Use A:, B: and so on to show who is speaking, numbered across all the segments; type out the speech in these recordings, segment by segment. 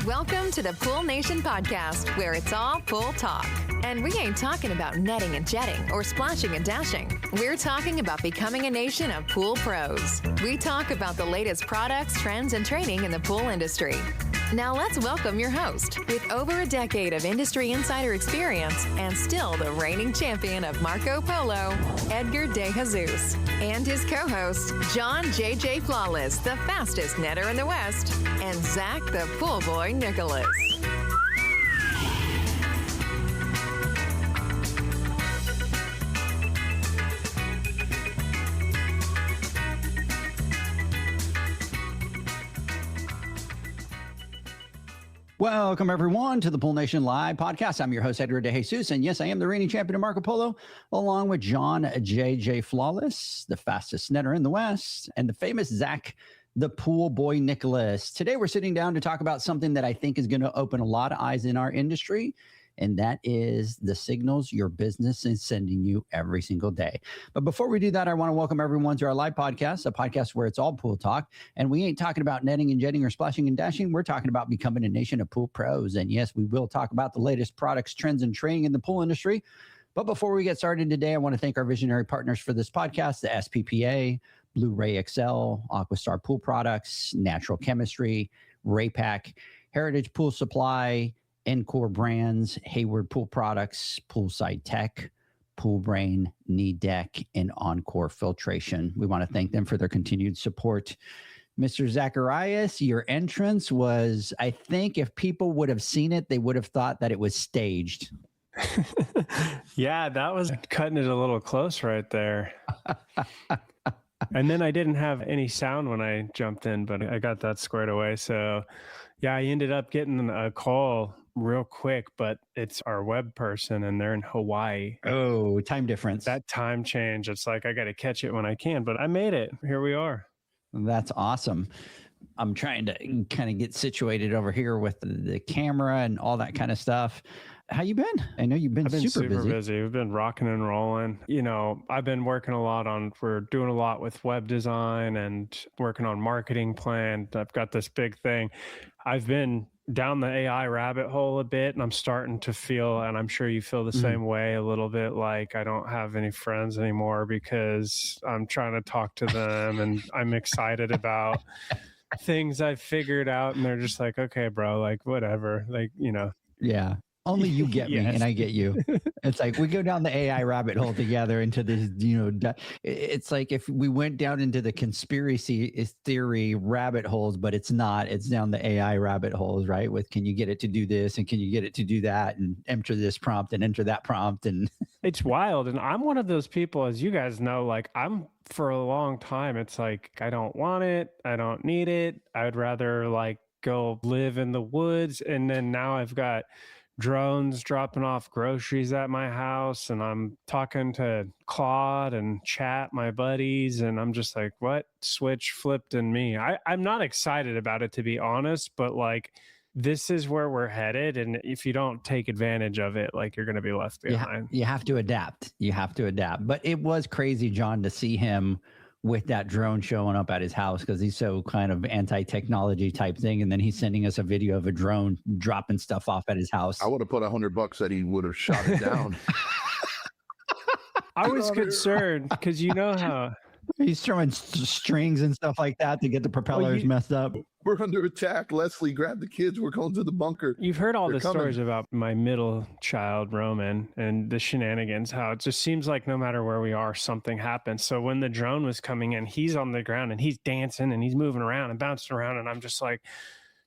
A: Welcome to the Pool Nation Podcast, where it's all pool talk. And we ain't talking about netting and jetting or splashing and dashing. We're talking about becoming a nation of pool pros. We talk about the latest products, trends, and training in the pool industry. Now let's welcome your host, with over a decade of industry insider experience and still the reigning champion of Marco Polo, Edgar De Jesus, and his co-host, John JJ Flawless, the fastest netter in the West, and Zach the Pool Boy Nicholas.
B: Welcome, everyone, to the Pool Nation Live podcast. I'm your host, Edgar De Jesus, and yes, I am the reigning champion of Marco Polo, along with John JJ Flawless, the fastest netter in the West, and the famous Zach, the Pool Boy Nicholas. Today, we're sitting down to talk about something that I think is going to open a lot of eyes in our industry, and that is the signals your business is sending you every single day. But before we do that, I want to welcome everyone to our live podcast, a podcast where it's all pool talk. And we ain't talking about netting and jetting or splashing and dashing. We're talking about becoming a nation of pool pros. And yes, we will talk about the latest products, trends, and training in the pool industry. But before we get started today, I want to thank our visionary partners for this podcast, the SPPA, Blu-ray XL, Aquastar Pool Products, Natural Chemistry, Raypack, Heritage Pool Supply, Encore Brands, Hayward Pool Products, Poolside Tech, Pool Brain, Knee Deck, and Encore Filtration. We want to thank them for their continued support. Mr. Zacharias, your entrance was, I think if people would have seen it, they would have thought that it was staged.
C: Yeah, that was cutting it a little close right there. And then I didn't have any sound when I jumped in, but I got that squared away. So yeah, I ended up getting a call real quick, but it's our web person and they're in Hawaii.
B: Oh, time difference.
C: That time change. It's like, I got to catch it when I can, but I made it. Here we are.
B: That's awesome. I'm trying to kind of get situated over here with the camera and all that kind of stuff. How you been? I know you've been, super busy.
C: We've been rocking and rolling. You know, I've been working a lot we're doing a lot with web design and working on marketing plan. I've got this big thing. I've been down the AI rabbit hole a bit, and I'm starting to feel, and I'm sure you feel the same way, a little bit like I don't have any friends anymore because I'm trying to talk to them and I'm excited about things I've figured out. And they're just like, okay, bro, like whatever, like, you know.
B: Yeah. Only you get me and I get you. It's like we go down the AI rabbit hole together into this, it's like if we went down into the conspiracy theory rabbit holes, but it's not, it's down the AI rabbit holes, right? With can you get it to do this and can you get it to do that and enter this prompt and enter that prompt. And
C: it's wild. And I'm one of those people, as you guys know, like for a long time, it's like, I don't want it. I don't need it. I'd rather like go live in the woods. And then now I've got drones dropping off groceries at my house and I'm talking to Claude and Chat, my buddies, and I'm just like, what? Switch flipped in me. I'm not excited about it, to be honest, but like this is where we're headed, and if you don't take advantage of it, like you're going to be left behind.
B: You have to adapt. But it was crazy, John, to see him with that drone showing up at his house because he's so kind of anti-technology type thing. And then he's sending us a video of a drone dropping stuff off at his house.
D: I would have put $100 that he would have shot it down.
C: I was concerned because you know how
B: he's throwing strings and stuff like that to get the propellers messed up.
D: We're under attack. Leslie, grab the kids. We're going to the bunker.
C: You've heard all the stories about my middle child, Roman, and the shenanigans, how it just seems like no matter where we are, something happens. So when the drone was coming in, he's on the ground and he's dancing and he's moving around and bouncing around. And I'm just like,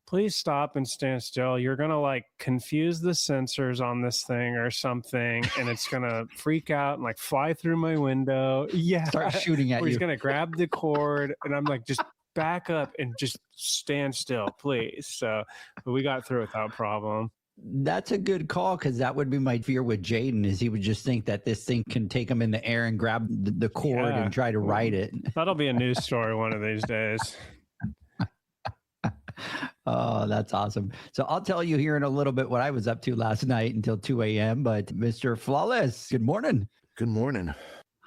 C: please stop and stand still. You're going to like confuse the sensors on this thing or something. And it's going to freak out and like fly through my window. Yeah.
B: Start shooting at you.
C: He's going to grab the cord. And I'm like, just back up and just stand still, please. So but we got through without problem.
B: That's a good call, because that would be my fear with Jaden, is he would just think that this thing can take him in the air and grab the cord and try to ride it.
C: That'll be a news story one of these days.
B: Oh, that's awesome. So I'll tell you here in a little bit what I was up to last night until 2 a.m. But Mr. Flawless, good morning.
D: Good morning.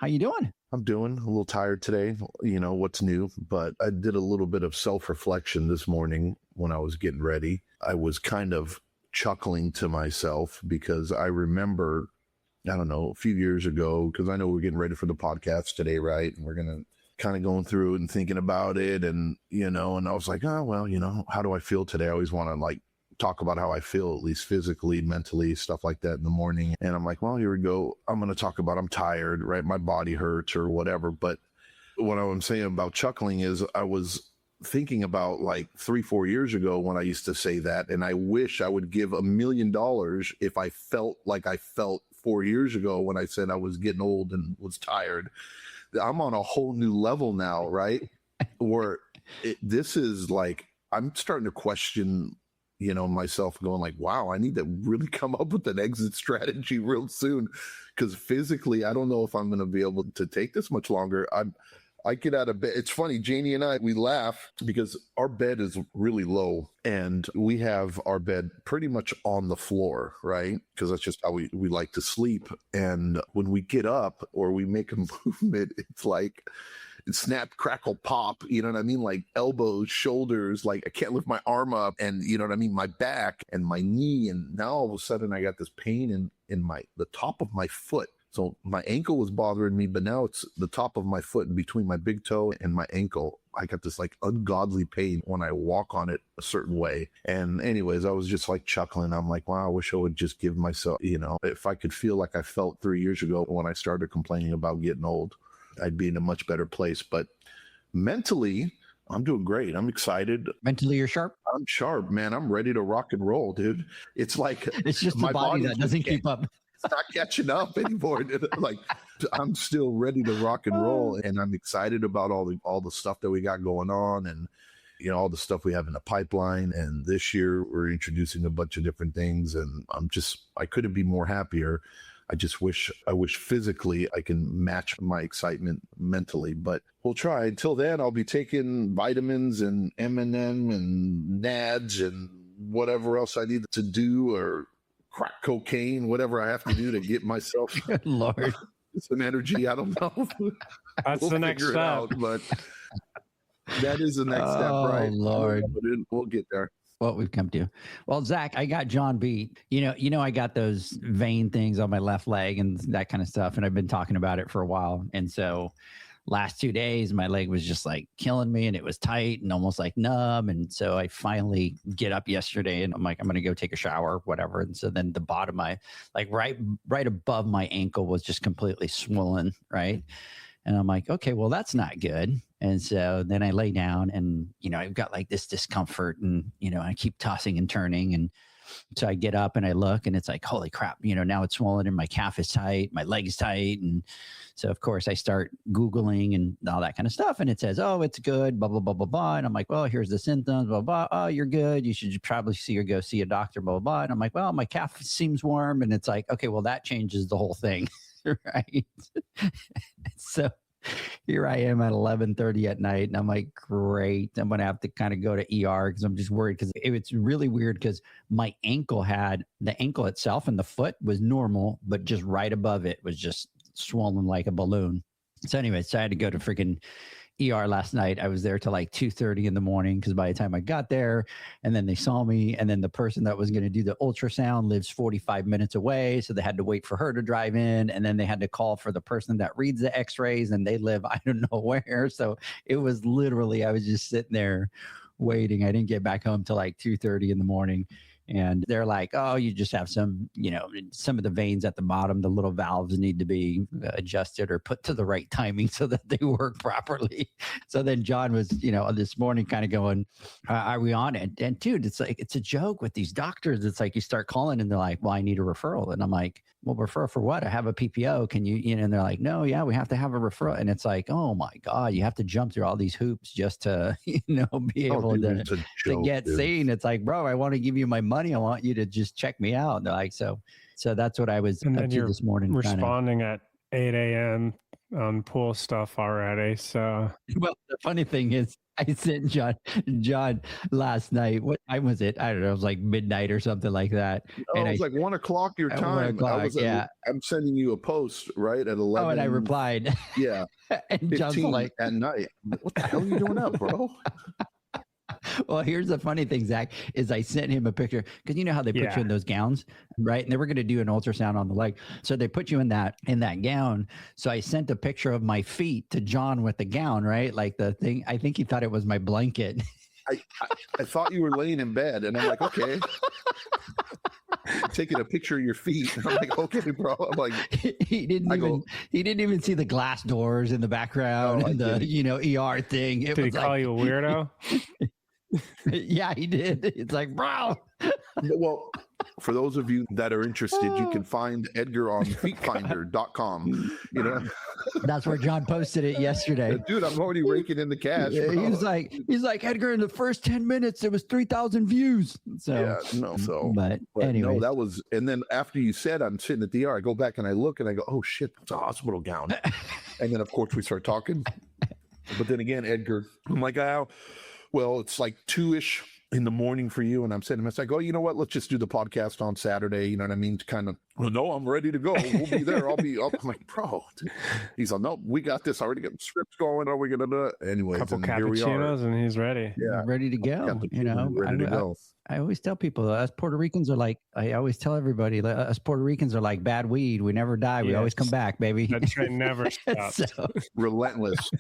B: How you doing?
D: I'm doing a little tired today. You know, what's new, but I did a little bit of self-reflection this morning when I was getting ready. I was kind of chuckling to myself because I remember, I don't know, a few years ago, because I know we're getting ready for the podcast today, right? And we're going to kind of going through it and thinking about it. And, you know, and I was like, oh, well, you know, how do I feel today? I always want to like talk about how I feel, at least physically, mentally, stuff like that in the morning. And I'm like, well, here we go. I'm going to talk about I'm tired, right? My body hurts or whatever. But what I'm saying about chuckling is I was thinking about like 3-4 years ago when I used to say that. And I wish I would give $1 million if I felt like I felt 4 years ago when I said I was getting old and was tired. I'm on a whole new level now, right? Where this is like, I'm starting to question, you know, myself, going like, wow, I need to really come up with an exit strategy real soon. Because physically, I don't know if I'm going to be able to take this much longer. I get out of bed. It's funny, Janie and I, we laugh because our bed is really low and we have our bed pretty much on the floor, right? Because that's just how we like to sleep. And when we get up or we make a movement, it's like snap, crackle, pop, you know what I mean? Like elbows, shoulders, like I can't lift my arm up and you know what I mean? My back and my knee. And now all of a sudden I got this pain in the top of my foot. So my ankle was bothering me, but now it's the top of my foot and between my big toe and my ankle. I got this like ungodly pain when I walk on it a certain way. And anyways, I was just like chuckling. I'm like, wow, I wish I would just give myself, you know, if I could feel like I felt 3 years ago when I started complaining about getting old, I'd be in a much better place. But mentally, I'm doing great. I'm excited.
B: Mentally, you're sharp?
D: I'm sharp, man. I'm ready to rock and roll, dude. It's like
B: it's just my body that doesn't keep up.
D: It's not catching up anymore. Like I'm still ready to rock and roll, and I'm excited about all the stuff that we got going on, and you know all the stuff we have in the pipeline. And this year we're introducing a bunch of different things, and I couldn't be more happier. I wish physically I can match my excitement mentally, but we'll try. Until then, I'll be taking vitamins and M&M and NADs and whatever else I need to do, or crack cocaine, whatever I have to do to get myself
B: Good Lord.
D: some energy. I don't know.
C: That's the next step.
D: Out, but that is the next step, right?
B: Lord.
D: We'll get there.
B: What we've come to. Well, Zach, I got John beat. You know, I got those vein things on my left leg and that kind of stuff. And I've been talking about it for a while. And so last 2 days, my leg was just like killing me and it was tight and almost like numb. And so I finally get up yesterday and I'm like, I'm going to go take a shower, whatever. And so then the bottom, right above my ankle was just completely swollen. Right. And I'm like, okay, well, that's not good. And so then I lay down and, you know, I've got like this discomfort and, you know, I keep tossing and turning. And so I get up and I look and it's like, holy crap, you know, now it's swollen and my calf is tight, my leg is tight. And so, of course, I start Googling and all that kind of stuff. And it says, oh, it's good, blah, blah, blah, blah, blah. And I'm like, well, here's the symptoms, blah, blah. Oh, you're good. You should probably go see a doctor, blah, blah, blah. And I'm like, well, my calf seems warm. And it's like, okay, well, that changes the whole thing. Right. So here I am at 11:30 at night and I'm like, great. I'm going to have to kind of go to ER because I'm just worried because it's really weird because my ankle the ankle itself and the foot was normal, but just right above it was just swollen like a balloon. So anyway, so I had to go to freaking ER last night. I was there till like 2:30 in the morning because by the time I got there and then they saw me and then the person that was going to do the ultrasound lives 45 minutes away. So they had to wait for her to drive in and then they had to call for the person that reads the x-rays and they live, I don't know where. So it was literally, I was just sitting there waiting. I didn't get back home till like 2:30 in the morning. And they're like, oh, you just have some of the veins at the bottom, the little valves need to be adjusted or put to the right timing so that they work properly. So then John was, this morning kind of going, are we on it? And dude, it's like, it's a joke with these doctors. It's like you start calling and they're like, well, I need a referral. And I'm like, well, referral for what? I have a PPO. Can you, and they're like, no, yeah, we have to have a referral. And it's like, oh my God, you have to jump through all these hoops just to, be able to get seen. It's like, bro, I want to give you my money. I want you to just check me out. And they're like, so that's what I was up to this morning.
C: Responding at 8 a.m., on pool stuff already. So,
B: Well, the funny thing is, I sent John last night. What time was it? I don't know. It was like midnight or something like that.
D: Oh,
B: And
D: it was like 1:00 your
B: at
D: time.
B: 1:00, yeah.
D: I'm sending you a post right at 11.
B: Oh, and I replied.
D: Yeah.
B: And John's
D: 15
B: like,
D: at night. I'm like, what the hell are you doing up, bro?
B: well, here's the funny thing, Zach, is I sent him a picture because you know how they put you in those gowns, right? And they were going to do an ultrasound on the leg. So they put you in that gown. So I sent a picture of my feet to John with the gown, right? Like the thing, I think he thought it was my blanket.
D: I thought you were laying in bed, and I'm like, okay. Taking a picture of your feet. I'm like, okay, bro. I'm like,
B: he didn't even see the glass doors in the background and the ER thing.
C: Did he call you a weirdo?
B: Yeah, he did. It's like, bro.
D: Well, for those of you that are interested, you can find Edgar on feetfinder.com. You know,
B: that's where John posted it yesterday.
D: Dude, I'm already raking in the cash.
B: Bro. He's like, Edgar, in the first 10 minutes, there was 3,000 views. So, but anyway,
D: no, that was, and then after you said, I'm sitting at the ER, I go back and I look and I go, oh shit, it's a hospital gown. And then of course we start talking. But then again, Edgar, I'm like, oh, well, it's like 2-ish in the morning for you. And I'm saying to myself, oh, you know what? Let's just do the podcast on Saturday. You know what I mean? To kind of, well, no, I'm ready to go. We'll be there. I'll be up. I'm like, bro. He's like, no, we got this. I already got the scripts going. Are we going to do it? Anyways,
C: couple cappuccinos and he's ready.
B: Yeah. Ready to go. You know,
D: ready to go.
B: I always tell people, us Puerto Ricans are like, I always tell everybody, us Puerto Ricans are like bad weed. We never die. We always come back, baby.
C: That train never stops.
D: Relentless.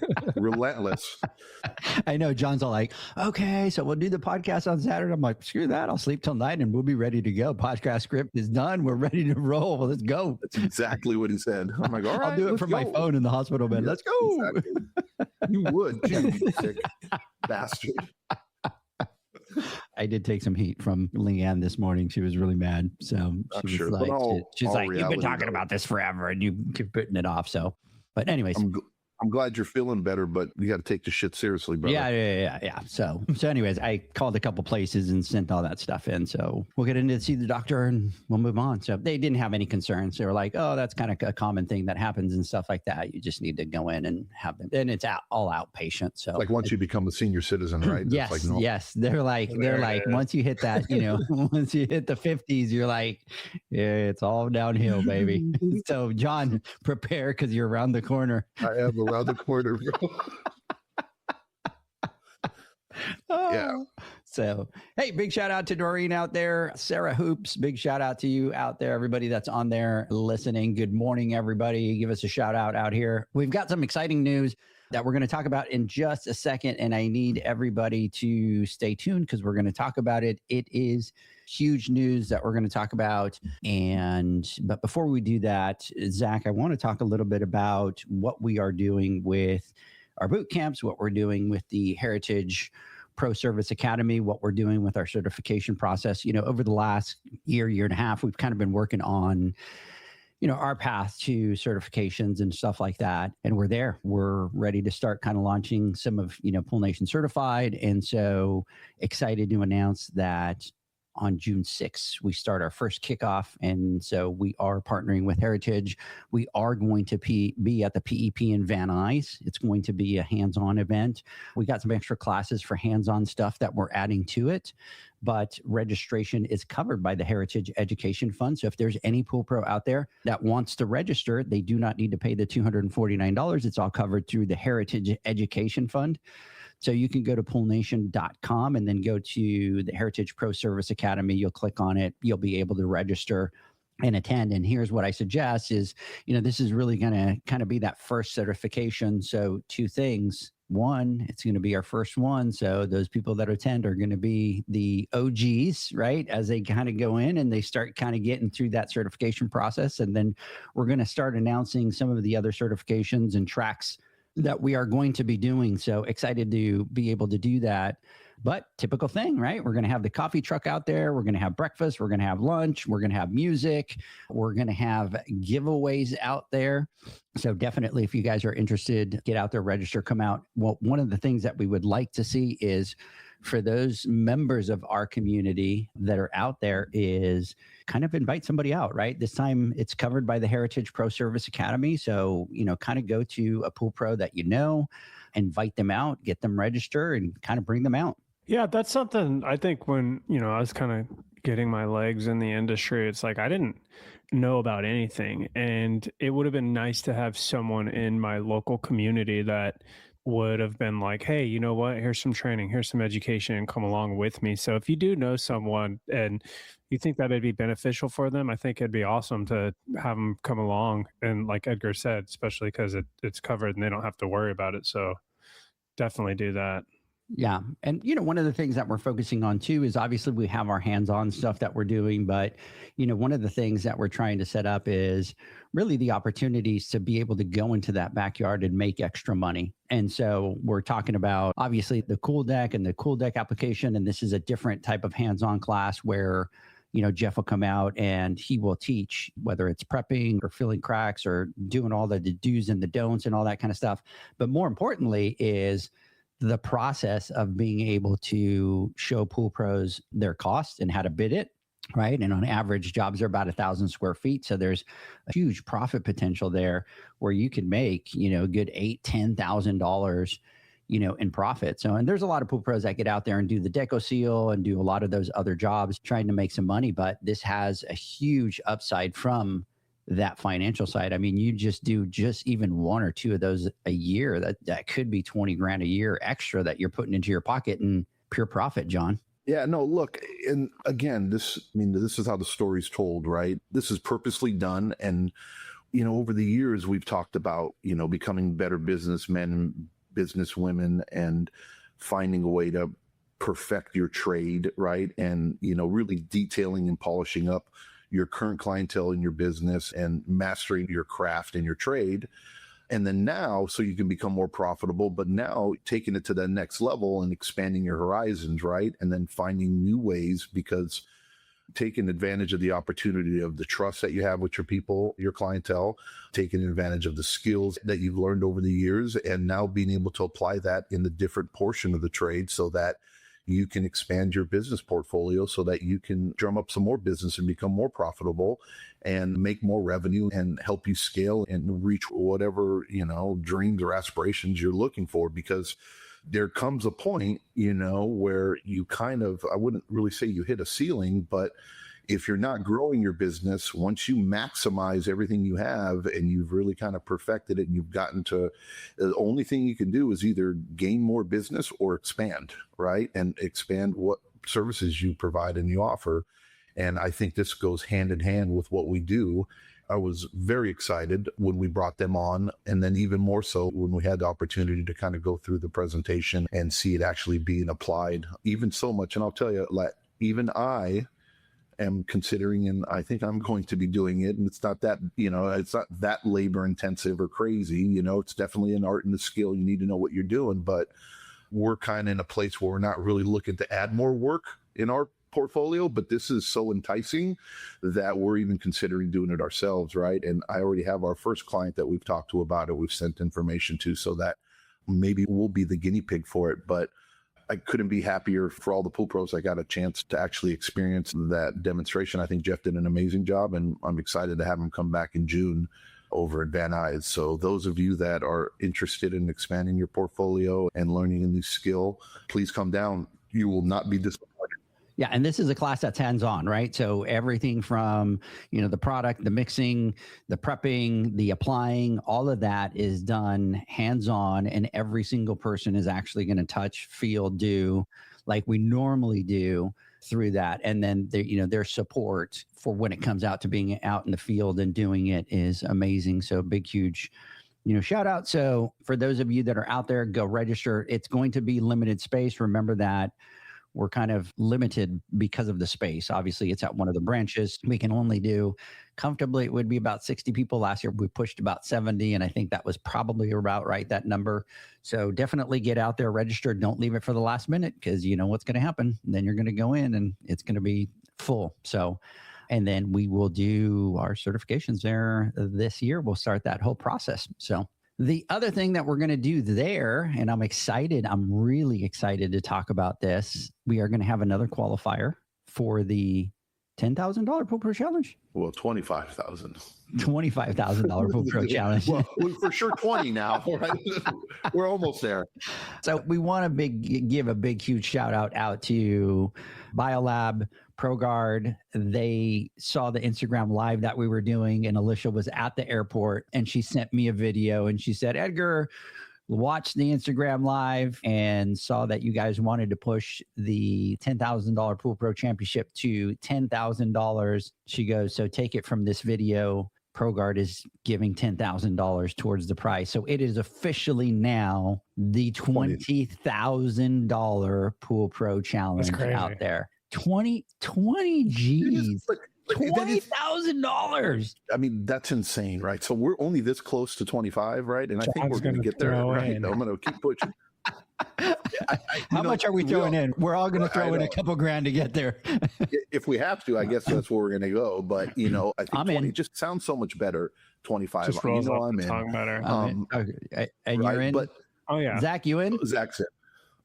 B: I know John's all like, okay, so we'll do the podcast on Saturday. I'm like, screw that. I'll sleep till night and we'll be ready to go. Podcast script is done. We're ready to roll. Let's go.
D: That's exactly what he said. I'm like, all right,
B: I'll do it from my phone in the hospital bed. Let's go.
D: Exactly. You would, too, you sick bastard.
B: I did take some heat from Leanne this morning. She was really mad. So she was like, she's like, you've been talking about this forever and you keep putting it off. So, but anyways.
D: I'm glad you're feeling better, but you got to take this shit seriously, brother.
B: Yeah. So anyways, I called a couple places and sent all that stuff in. So we'll get in to see the doctor and we'll move on. So they didn't have any concerns. They were like, oh, that's kind of a common thing that happens and stuff like that. You just need to go in and have them. And it's all outpatient. So
D: like once you become a senior citizen, right?
B: Yes.
D: Like, no.
B: Yes. They're like, once you hit that, once you hit the 50s, you're like, yeah, it's all downhill, baby. So John, prepare because you're around the corner.
D: I am around the corner, bro. Yeah.
B: So, hey, big shout out to Doreen out there. Sarah Hoops, big shout out to you out there. Everybody that's on there listening. Good morning, everybody. Give us a shout out here. We've got some exciting news that we're going to talk about in just a second. And I need everybody to stay tuned because we're going to talk about it. It is huge news that we're going to talk about. But before we do that, Zach, I want to talk a little bit about what we are doing with our boot camps, what we're doing with the Heritage Pro Service Academy, what we're doing with our certification process. Over the last year and a half, we've kind of been working on our path to certifications and stuff like that. And we're there. We're ready to start kind of launching some of, Pool Nation certified. And so excited to announce that on June 6th, we start our first kickoff. And so we are partnering with Heritage. We are going to be at the PEP in Van Nuys. It's going to be a hands-on event. We got some extra classes for hands-on stuff that we're adding to it. But registration is covered by the Heritage Education Fund. So if there's any pool pro out there that wants to register, they do not need to pay the $249. It's all covered through the Heritage Education Fund. So you can go to poolnation.com and then go to the Heritage Pro Service Academy. You'll click on it. You'll be able to register and attend. And here's what I suggest is, this is really going to kind of be that first certification. So 2 things. 1, it's going to be our first one. So those people that attend are going to be the OGs, right? As they kind of go in and they start kind of getting through that certification process. And then we're going to start announcing some of the other certifications and tracks that we are going to be doing. So excited to be able to do that. But typical thing, right? We're going to have the coffee truck out there. We're going to have breakfast. We're going to have lunch. We're going to have music. We're going to have giveaways out there. So definitely, if you guys are interested, get out there, register, come out. Well, one of the things that we would like to see is for those members of our community that are out there is kind of invite somebody out, right? This time it's covered by the Heritage Pro Service Academy. So, kind of go to a pool pro that invite them out, get them registered, and kind of bring them out.
C: Yeah, that's something I think when, I was kind of getting my legs in the industry, it's like I didn't know about anything. And it would have been nice to have someone in my local community that would have been like, hey, you know what? Here's some training, here's some education, and come along with me. So if you do know someone and you think that it'd be beneficial for them, I think it'd be awesome to have them come along. And like Edgar said, especially because it's covered and they don't have to worry about it. So definitely do that.
B: Yeah. And, one of the things that we're focusing on too is obviously we have our hands-on stuff that we're doing, but, one of the things that we're trying to set up is really the opportunities to be able to go into that backyard and make extra money. And so we're talking about obviously the Cool Deck and the Cool Deck application. And this is a different type of hands-on class where, Jeff will come out and he will teach, whether it's prepping or filling cracks or doing all the do's and the don'ts and all that kind of stuff. But more importantly is the process of being able to show pool pros their cost and how to bid it, right? And on average, jobs are about 1,000 square feet. So there's a huge profit potential there where you can make, a good $8,000-$10,000, in profit. So, and there's a lot of pool pros that get out there and do the deco seal and do a lot of those other jobs trying to make some money, but this has a huge upside from that financial side. I mean, you just do even one or two of those a year, that could be 20 grand a year extra that you're putting into your pocket in pure profit, John.
D: Yeah, no, look, and again, this is how the story's told, right? This is purposely done. And, over the years, we've talked about, becoming better businessmen and businesswomen and finding a way to perfect your trade, right? And, really detailing and polishing up your current clientele in your business and mastering your craft and your trade. And then now, so you can become more profitable, but now taking it to the next level and expanding your horizons, right? And then finding new ways, because taking advantage of the opportunity of the trust that you have with your people, your clientele, taking advantage of the skills that you've learned over the years, and now being able to apply that in the different portion of the trade so that you can expand your business portfolio so that you can drum up some more business and become more profitable and make more revenue and help you scale and reach whatever, dreams or aspirations you're looking for. Because there comes a point, where you I wouldn't really say you hit a ceiling, but if you're not growing your business, once you maximize everything you have and you've really kind of perfected it and you've gotten to, the only thing you can do is either gain more business or expand, right? And expand what services you provide and you offer. And I think this goes hand in hand with what we do. I was very excited when we brought them on, and then even more so when we had the opportunity to kind of go through the presentation and see it actually being applied, even so much. And I'll tell you, like, even I am considering, and I think I'm going to be doing it. And it's not that, it's not that labor intensive or crazy. It's definitely an art and a skill. You need to know what you're doing, but we're kind of in a place where we're not really looking to add more work in our portfolio, but this is so enticing that we're even considering doing it ourselves, right? And I already have our first client that we've talked to about it. We've sent information to, so that maybe we'll be the guinea pig for it. But I couldn't be happier for all the pool pros. I got a chance to actually experience that demonstration. I think Jeff did an amazing job, and I'm excited to have him come back in June over at Van Nuys. So those of you that are interested in expanding your portfolio and learning a new skill, please come down. You will not be disappointed.
B: Yeah. And this is a class that's hands-on, right? So everything from, the product, the mixing, the prepping, the applying, all of that is done hands-on, and every single person is actually going to touch, feel, do like we normally do through that. And then their support for when it comes out to being out in the field and doing it is amazing. So big, huge, shout out. So for those of you that are out there, go register. It's going to be limited space. Remember that. We're kind of limited because of the space. Obviously, it's at one of the branches. We can only do comfortably, it would be about 60 people. Last year, we pushed about 70, and I think that was probably about right, that number. So definitely get out there, register. Don't leave it for the last minute, because you know what's going to happen. Then you're going to go in and it's going to be full. So, and then we will do our certifications there this year. We'll start that whole process. So The other thing that we're going to do there, and I'm really excited to talk about this. We are going to have another qualifier for the $10,000 Pool Pro Challenge.
D: Well, $25,000.
B: $25,000 Pool Pro Challenge.
D: Well, for sure 20 now. Right? We're almost there.
B: So we want to give a big, huge shout out to BioLab, ProGuard. They saw the Instagram live that we were doing, and Alicia was at the airport, and she sent me a video, and she said, Edgar, watched the Instagram live and saw that you guys wanted to push the $10,000 Pool Pro Championship to $10,000. She goes, so take it from this video. ProGuard is giving $10,000 towards the prize. So it is officially now the $20,000 Pool Pro Challenge out there. 20 G's. $20,000.
D: I mean, that's insane, right? So we're only this close to 25, right? And I think we're going to get there, right? I'm going to keep pushing.
B: How much are we throwing in? We're all going to throw in a couple grand to get there.
D: If we have to, I guess that's where we're going to go. But, I think 20 just sounds so much better. 25.
C: Just rolls off the tongue
B: better. And right? You're in?
D: But,
B: Zach, you in?
D: Zach's in.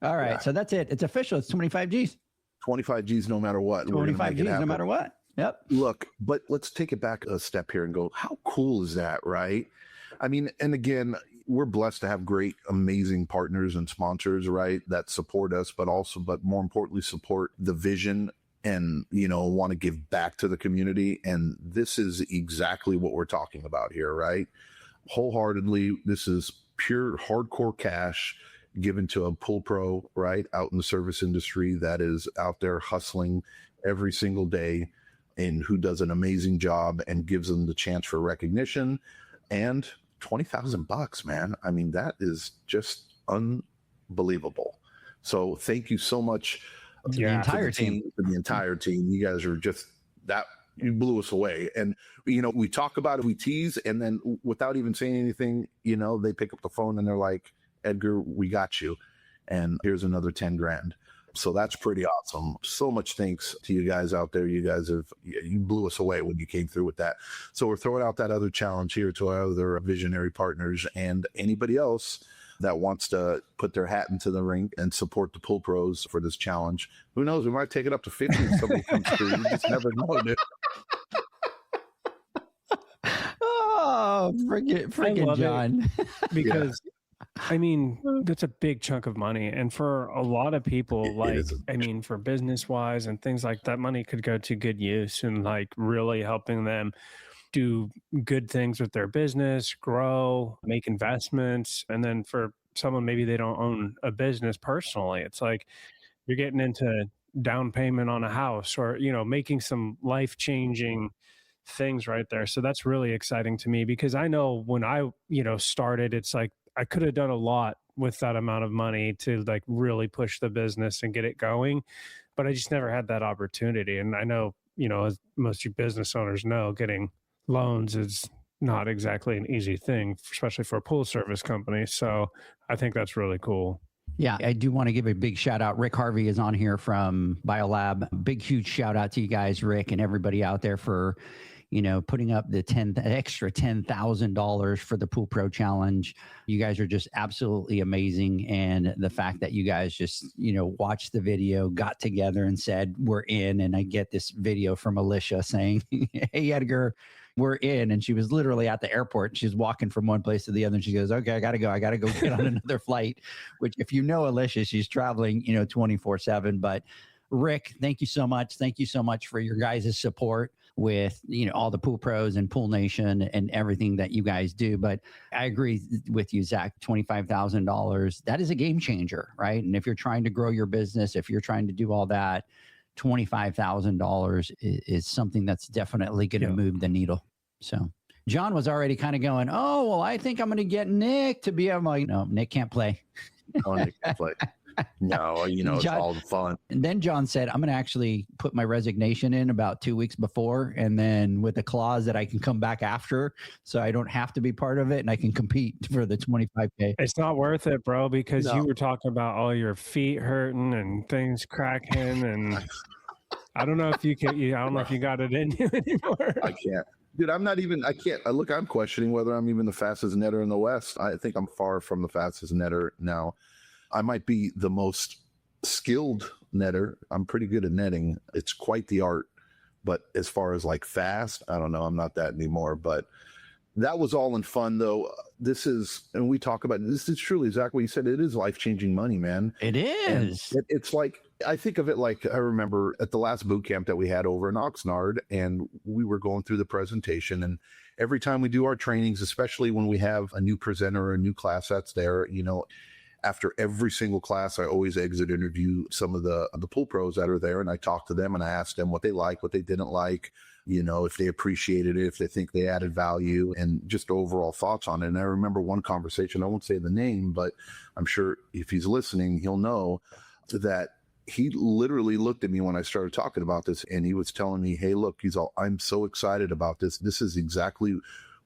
B: All right. Yeah. So that's it. It's official. It's 25 G's.
D: 25 G's no matter what.
B: 25 G's no matter what. Yep.
D: Look, but let's take it back a step here and go, how cool is that, right? I mean, and again, we're blessed to have great, amazing partners and sponsors, right, that support us, but more importantly, support the vision and, want to give back to the community. And this is exactly what we're talking about here, right? Wholeheartedly, this is pure hardcore cash given to a pool pro, right, out in the service industry that is out there hustling every single day, and who does an amazing job and gives them the chance for recognition. And $20,000, man. I mean, that is just unbelievable. So thank you so much
B: to the entire team.
D: The entire team. You guys are just you blew us away. And, we talk about it, we tease, and then without even saying anything, they pick up the phone and they're like, Edgar, we got you. And here's another 10 grand. So that's pretty awesome. So much thanks to you guys out there. You guys you blew us away when you came through with that. So we're throwing out that other challenge here to our other visionary partners and anybody else that wants to put their hat into the ring and support the pool pros for this challenge. Who knows? We might take it up to 50 if somebody comes through. You just never know, dude.
B: Oh, friggin' John.
C: Because I mean, that's a big chunk of money. And for a lot of people, for business wise and things like that, money could go to good use and really helping them do good things with their business, grow, make investments. And then for someone, maybe they don't own a business personally. It's like you're getting into down payment on a house or, making some life-changing things right there. So that's really exciting to me because I know when I, started, it's like, I could have done a lot with that amount of money to really push the business and get it going, but I just never had that opportunity. And I know, as most of you business owners know, getting loans is not exactly an easy thing, especially for a pool service company. So I think that's really cool.
B: Yeah, I do want to give a big shout out. Rick Harvey is on here from BioLab. Big, huge shout out to you guys, Rick, and everybody out there for putting up the extra $10,000 for the Pool Pro Challenge. You guys are just absolutely amazing. And the fact that you guys just, watched the video, got together and said, we're in. And I get this video from Alicia saying, hey, Edgar, we're in. And she was literally at the airport. She's walking from one place to the other. And she goes, okay, I got to go get on another flight, which if Alicia, she's traveling, 24/7. But Rick, thank you so much. Thank you so much for your guys' support with, all the pool pros and Pool Nation and everything that you guys do. But I agree with you, Zach, $25,000, that is a game changer, right? And if you're trying to grow your business, if you're trying to do all that, $25,000 is something that's definitely going to move the needle. So John was already kind of going, oh, well, I think I'm going to get Nick to be able to, no, Nick can't play.
D: No, Nick can't play. No, it's
B: John,
D: all fun.
B: And then John said, I'm going to actually put my resignation in about 2 weeks before, and then with a clause that I can come back after, so I don't have to be part of it, and I can compete for the $25K.
C: It's not worth it, bro, because you were talking about all your feet hurting and things cracking, and I don't know if you can. I don't know if you got it in you anymore.
D: I can't. Dude, I'm questioning whether I'm even the fastest netter in the West. I think I'm far from the fastest netter now. I might be the most skilled netter. I'm pretty good at netting. It's quite the art. But as far as like fast, I don't know. I'm not that anymore. But that was all in fun, though. And we talk about this is truly exactly what you said. It is life-changing money, man.
B: It is.
D: It's like, I think of it like, I remember at the last boot camp that we had over in Oxnard, and we were going through the presentation, and every time we do our trainings, especially when we have a new presenter or a new class that's there, after every single class, I always exit interview some of the pool pros that are there, and I talk to them and I ask them what they like, what they didn't like, if they appreciated it, if they think they added value, and just overall thoughts on it. And I remember one conversation, I won't say the name, but I'm sure if he's listening, he'll know that he literally looked at me when I started talking about this, and he was telling me, hey, look, I'm so excited about this. This is exactly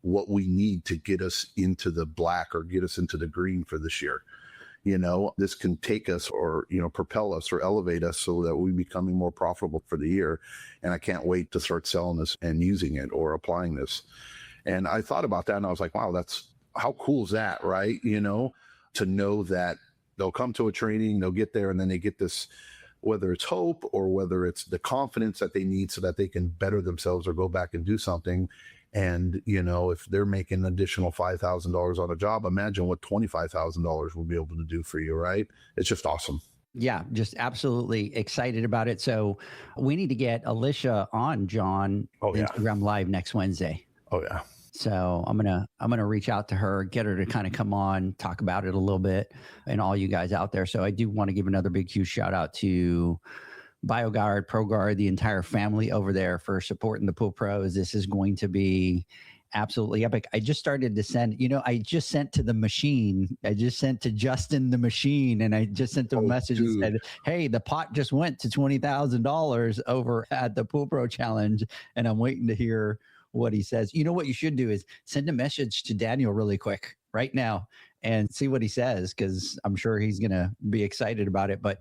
D: what we need to get us into the black or get us into the green for this year. This can take us or, propel us or elevate us so that we becoming more profitable for the year. And I can't wait to start selling this and using it or applying this. And I thought about that and I was like, wow, how cool is that, right? To know that they'll come to a training, they'll get there, and then they get this, whether it's hope or whether it's the confidence that they need so that they can better themselves or go back and do something. And, if they're making an additional $5,000 on a job, imagine what $25,000 will be able to do for you, right? It's just awesome.
B: Yeah, just absolutely excited about it. So we need to get Alicia on, John, Instagram Live next Wednesday.
D: Oh, yeah.
B: So I'm gonna reach out to her, get her to kind of come on, talk about it a little bit, and all you guys out there. So I do want to give another big, huge shout out to BioLab, ProGuard, the entire family over there for supporting the Pool Pros. This is going to be absolutely epic. I just started to send, I just sent to the machine. I just sent to Justin the machine, and I just sent a message and said, hey, the pot just went to $20,000 over at the Pool Pro Challenge, and I'm waiting to hear what he says. What you should do is send a message to Daniel really quick right now and see what he says, because I'm sure he's going to be excited about it. But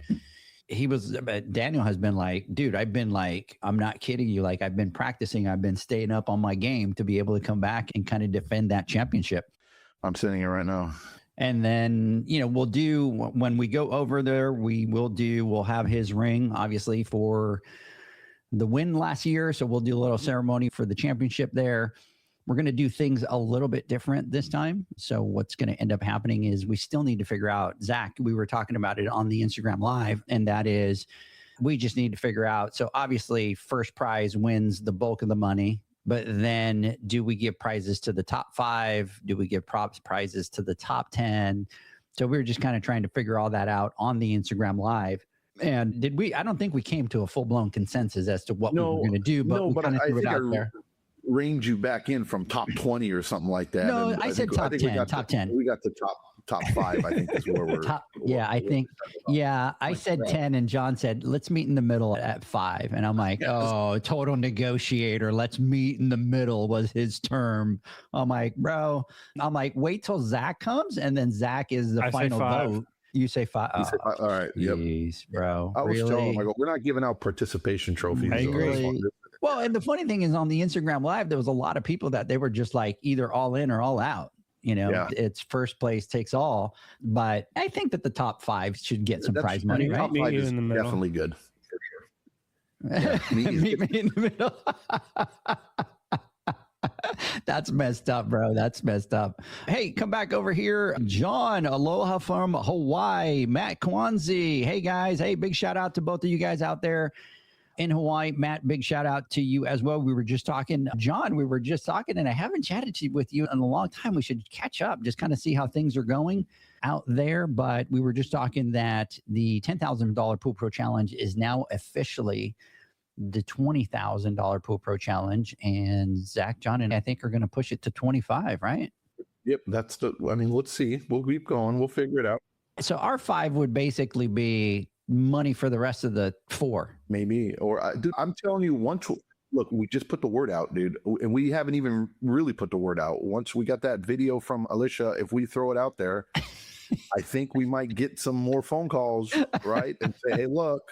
B: Daniel has been like, dude, I'm not kidding you. Like, I've been practicing. I've been staying up on my game to be able to come back and kind of defend that championship.
D: I'm sending it right now.
B: And then, we'll do, when we go over there, we'll have his ring, obviously, for the win last year. So we'll do a little ceremony for the championship there. We're going to do things a little bit different this time. So what's going to end up happening is we still need to figure out, Zach, we were talking about it on the Instagram Live, and that is we just need to figure out. So obviously first prize wins the bulk of the money, but then do we give prizes to the top 5? Do we give prizes to the top 10? So we were just kind of trying to figure all that out on the Instagram Live. And I don't think we came to a full-blown consensus as to what we were going to do, but we kind of threw it out there.
D: Range you back in from top 20 or something like that.
B: No, I said top 10. Top 10.
D: We got the top 5. I think is where we're.
B: I said 10, and John said let's meet in the middle at 5, and I'm like, oh, total negotiator. Let's meet in the middle was his term. I'm like, bro. Wait till Zach comes, and then Zach is the final vote. You say 5.
D: You say 5. All right.
B: Jeez, bro.
D: I was telling him, we're not giving out participation trophies.
B: I agree. Well, and the funny thing is, on the Instagram Live, there was a lot of people that they were just like either all in or all out. It's first place takes all. But I think that the top 5 should get some prize money, right?
D: Top 5 is definitely good. For sure. Yeah,
B: meet me in the middle. That's messed up, bro. That's messed up. Hey, come back over here. John, aloha from Hawaii. Matt Kwanzi. Hey, guys. Hey, big shout out to both of you guys out there in Hawaii. Matt, big shout out to you as well. We were just talking, John, and I haven't chatted with you in a long time. We should catch up, just kind of see how things are going out there. But we were just talking that the $10,000 Pool Pro Challenge is now officially the $20,000 Pool Pro Challenge, and Zach, John, and I think are going to push it to 25, right?
D: Yep. Let's see. We'll keep going. We'll figure it out.
B: So our 5 would basically be money for the rest of the 4.
D: Maybe. Or dude, I'm telling you, look, we just put the word out, dude. And we haven't even really put the word out. Once we got that video from Alicia, if we throw it out there, I think we might get some more phone calls, right? And say, hey, look,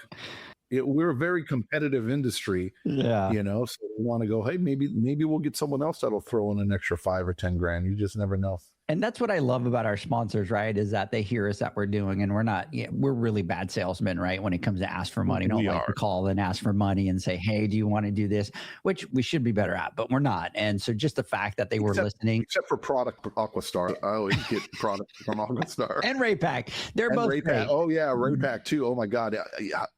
D: We're a very competitive industry,
B: Yeah.
D: so we want to go, hey, maybe we'll get someone else that'll throw in an extra 5 or 10 grand. You just never know.
B: And that's what I love about our sponsors, right? Is that they hear us that we're doing, and we're really bad salesmen, right? When it comes to ask for money, we don't like to call and ask for money and say, hey, do you want to do this? Which we should be better at, but we're not. And so just the fact that they were listening.
D: Except for product Aquastar. I always get products from Aquastar.
B: And Raypack. They're both great.
D: Oh, yeah, Raypack too. Oh, my God.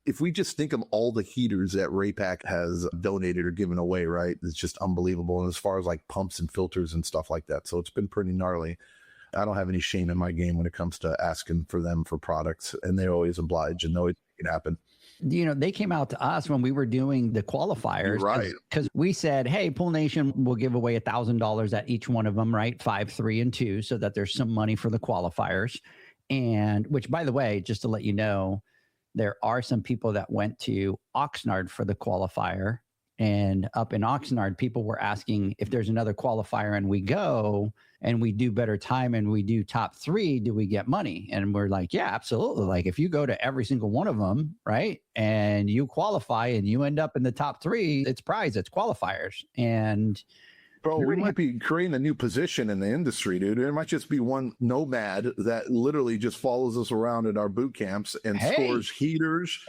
D: If we just think of all the heaters that Raypack has donated or given away, right? It's just unbelievable. And as far as like pumps and filters and stuff like that. So it's been pretty gnarly. I don't have any shame in my game when it comes to asking for them for products, and they always oblige and always make it happen.
B: They came out to us when we were doing the qualifiers,
D: right? Because
B: we said, hey, Pool Nation will give away $1,000 at each one of them, right? 5, 3, and 2, so that there's some money for the qualifiers. And which, by the way, just to let you know, there are some people that went to Oxnard for the qualifier. And up in Oxnard, people were asking if there's another qualifier and we go and we do better time and we do top 3, do we get money? And we're like, yeah, absolutely. Like if you go to every single one of them, right, and you qualify and you end up in the top 3, it's prize, it's qualifiers. And
D: bro, we might be creating a new position in the industry, dude. There might just be one nomad that literally just follows us around at our boot camps and scores heaters,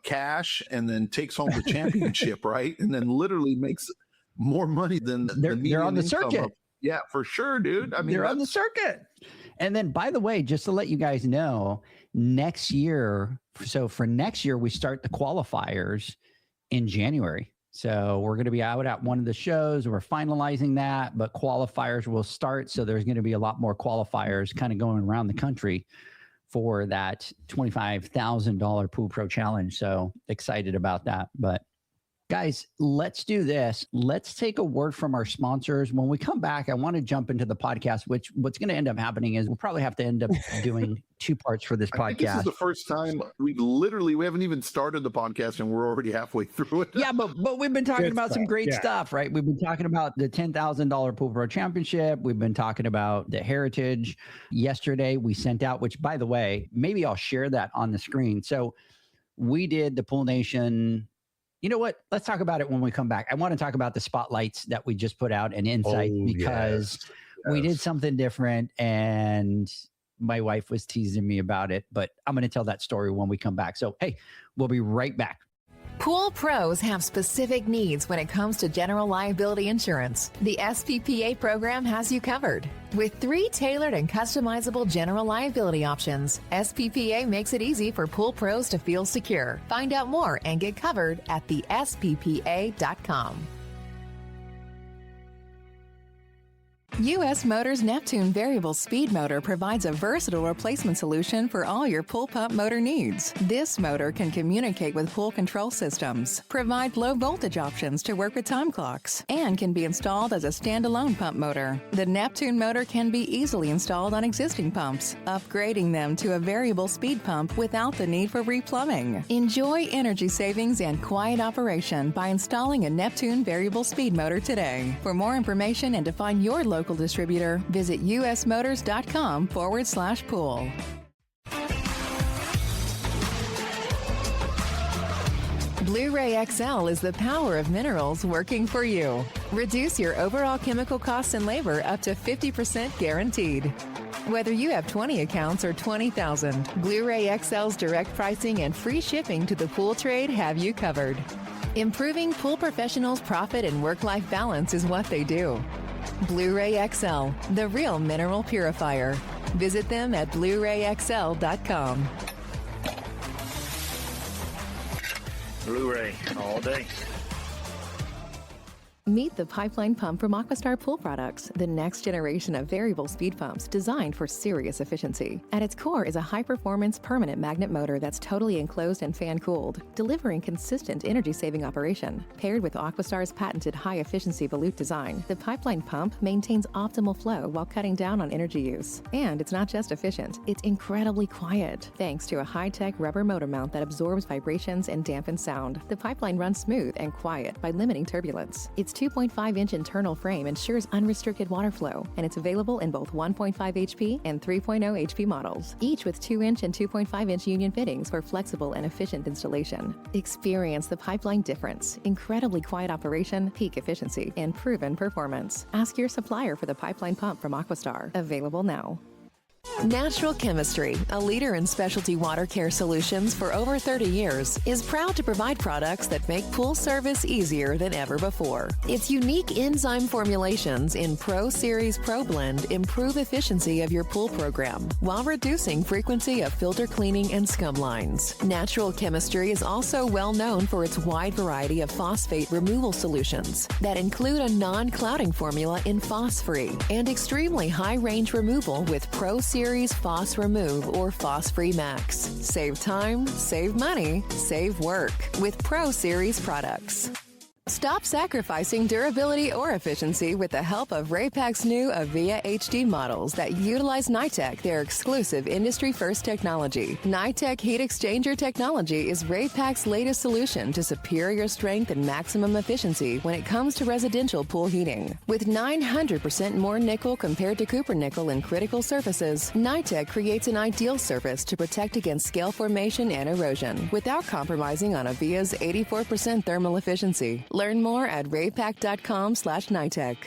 D: cash, and then takes home the championship, right? And then literally makes more money than
B: they're on the circuit.
D: Yeah, for sure, dude. I mean,
B: they're on the circuit. And then, by the way, just to let you guys know, next year, so for next year, we start the qualifiers in January. So we're going to be out at one of the shows. We're finalizing that, but qualifiers will start. So there's going to be a lot more qualifiers kind of going around the country for that $25,000 Pool Pro Challenge. So excited about that. But guys, let's do this. Let's take a word from our sponsors. When we come back, I want to jump into the podcast, which what's going to end up happening is we'll probably have to end up doing 2 parts for this podcast.
D: I think this is the first time we haven't even started the podcast and we're already halfway through it.
B: Yeah, but we've been talking about some great stuff, right? We've been talking about the $10,000 Pool Pro Championship. We've been talking about the Heritage. Yesterday, we sent out, which by the way, maybe I'll share that on the screen. So we did the Pool Nation. You know what? Let's talk about it when we come back. I want to talk about the spotlights that we just put out and insights because we did something different and my wife was teasing me about it, but I'm going to tell that story when we come back. So, hey, we'll be right back.
A: Pool pros have specific needs when it comes to general liability insurance. The SPPA program has you covered. With 3 tailored and customizable general liability options, SPPA makes it easy for pool pros to feel secure. Find out more and get covered at thesppa.com. U.S. Motors Neptune Variable Speed Motor provides a versatile replacement solution for all your pool pump motor needs. This motor can communicate with pool control systems, provide low voltage options to work with time clocks, and can be installed as a standalone pump motor. The Neptune motor can be easily installed on existing pumps, upgrading them to a variable speed pump without the need for replumbing. Enjoy energy savings and quiet operation by installing a Neptune Variable Speed Motor today. For more information and to find your local distributor, visit usmotors.com/pool. Blu-ray XL is the power of minerals working for you. Reduce your overall chemical costs and labor up to 50% guaranteed. Whether you have 20 accounts or 20,000, Blu-ray XL's direct pricing and free shipping to the pool trade have you covered. Improving pool professionals' profit and work-life balance is what they do. Blu-ray XL, the real mineral purifier. Visit them at BluRayXL.com.
E: Blu-ray all day.
A: Meet the pipeline pump from Aquastar Pool Products, the next generation of variable speed pumps designed for serious efficiency. At its core is a high-performance permanent magnet motor that's totally enclosed and fan-cooled, delivering consistent energy-saving operation. Paired with Aquastar's patented high-efficiency volute design, the pipeline pump maintains optimal flow while cutting down on energy use. And it's not just efficient, it's incredibly quiet. Thanks to a high-tech rubber motor mount that absorbs vibrations and dampens sound, the pipeline runs smooth and quiet by limiting turbulence. Its Its 2.5-inch internal frame ensures unrestricted water flow, and it's available in both 1.5 HP and 3.0 HP models, each with 2-inch and 2.5-inch union fittings for flexible and efficient installation. Experience the pipeline difference, incredibly quiet operation, peak efficiency, and proven performance. Ask your supplier for the pipeline pump from Aquastar. Available now. Natural Chemistry, a leader in specialty water care solutions for over 30 years, is proud to provide products that make pool service easier than ever before. Its unique enzyme formulations in Pro Series Pro Blend improve efficiency of your pool program while reducing frequency of filter cleaning and scum lines. Natural Chemistry is also well known for its wide variety of phosphate removal solutions that include a non-clouding formula in Phos-Free and extremely high-range removal with Pro Series Phos Remove or Phos Free Max. Save time, save money, save work with Pro Series products. Stop sacrificing durability or efficiency with the help of Raypak's new Avia HD models that utilize NITEC, their exclusive industry-first technology. NITEC heat exchanger technology is Raypak's latest solution to superior strength and maximum efficiency when it comes to residential pool heating. With 900% more nickel compared to copper nickel in critical surfaces, NITEC creates an ideal surface to protect against scale formation and erosion without compromising on Avia's 84% thermal efficiency. Learn more at raypak.com/NITEC.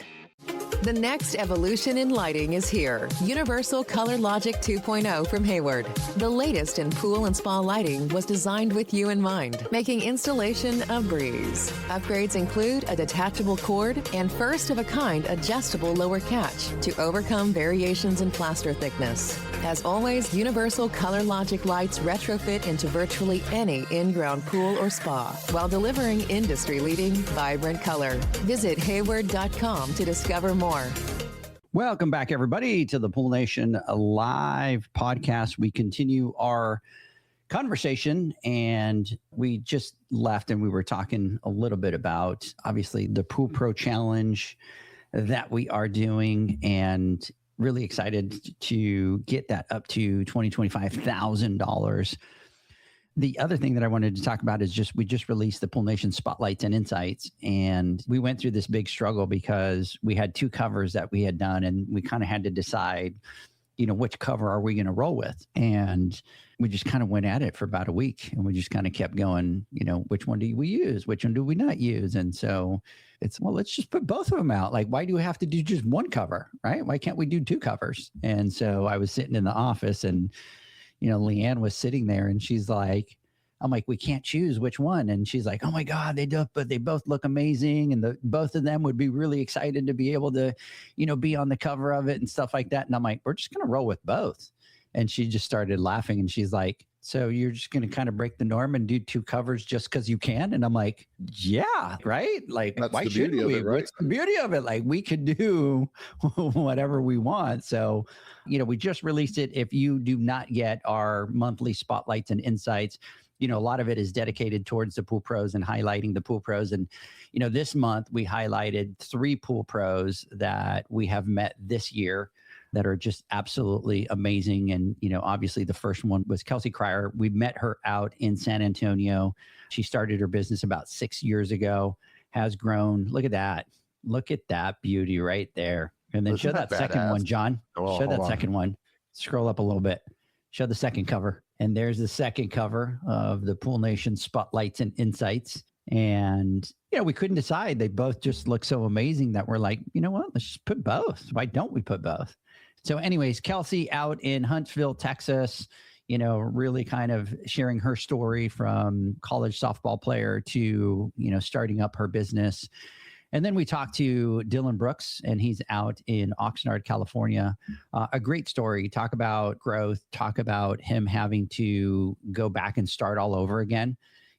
A: The next evolution in lighting is here. Universal Color Logic 2.0 from Hayward. The latest in pool and spa lighting was designed with you in mind, making installation a breeze. Upgrades include a detachable cord and first-of-a-kind adjustable lower catch to overcome variations in plaster thickness. As always, Universal Color Logic lights retrofit into virtually any in-ground pool or spa while delivering industry-leading, vibrant color. Visit hayward.com to discover more.
B: Welcome back, everybody, to the Pool Nation Live podcast. We continue our conversation, and we just left and we were talking a little bit about, obviously, the Pool Pro Challenge that we are doing, and really excited to get that up to $25,000. The other thing that I wanted to talk about is we just released the Pool Nation Spotlights and Insights, and we went through this big struggle because we had 2 covers that we had done, and we kind of had to decide, which cover are we going to roll with? And we just kind of went at it for about a week, and we just kind of kept going, which one do we use? Which one do we not use? And so let's just put both of them out. Like, why do we have to do just one cover, right? Why can't we do 2 covers? And so I was sitting in the office, and Leanne was sitting there, and she's like, I'm like, we can't choose which one. And she's like, oh my God, they both look amazing. And both of them would be really excited to be able to, be on the cover of it and stuff like that. And I'm like, we're just going to roll with both. And she just started laughing, and she's like, so you're just going to kind of break the norm and do 2 covers just because you can? And I'm like, yeah, right? Like, that's why shouldn't we? Right? What's the beauty of it? Like, we could do whatever we want. So, we just released it. If you do not get our monthly spotlights and insights, a lot of it is dedicated towards the pool pros and highlighting the pool pros. And, this month we highlighted 3 pool pros that we have met this year that are just absolutely amazing. And, obviously the first one was Kelsey Cryer. We met her out in San Antonio. She started her business about 6 years ago, has grown. Look at that. Look at that beauty right there. And then show that second one, John. Show that second one. Scroll up a little bit. Show the second cover. And there's the second cover of the Pool Nation Spotlights and Insights. And, we couldn't decide. They both just look so amazing that we're like, you know what? Let's just put both. Why don't we put both? So anyways, Kelsey out in Huntsville, Texas, really kind of sharing her story from college softball player to, starting up her business. And then we talked to Dylan Brooks, and he's out in Oxnard, California. A great story. Talk about growth. Talk about him having to go back and start all over again.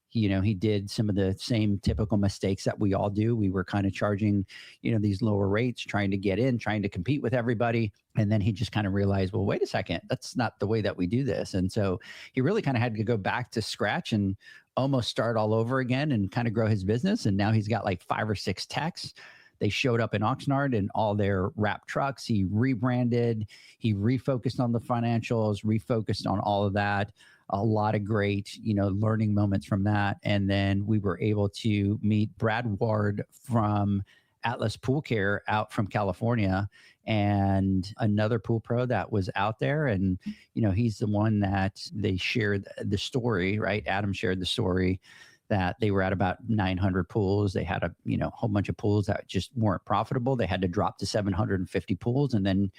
B: He did some of the same typical mistakes that we all do. We were kind of charging, these lower rates, trying to get in, trying to compete with everybody. And then he just kind of realized, well, wait a second, that's not the way that we do this. And so he really kind of had to go back to scratch and almost start all over again and kind of grow his business. And now he's got like 5 or 6 techs. They showed up in Oxnard in all their wrap trucks. He rebranded, he refocused on the financials, refocused on all of that. A lot of great, learning moments from that. And then we were able to meet Brad Ward from Atlas Pool Care out from California, and another pool pro that was out there. And, he's the one that they shared the story, right? Adam shared the story that they were at about 900 pools. They had a whole bunch of pools that just weren't profitable. They had to drop to 750 pools and then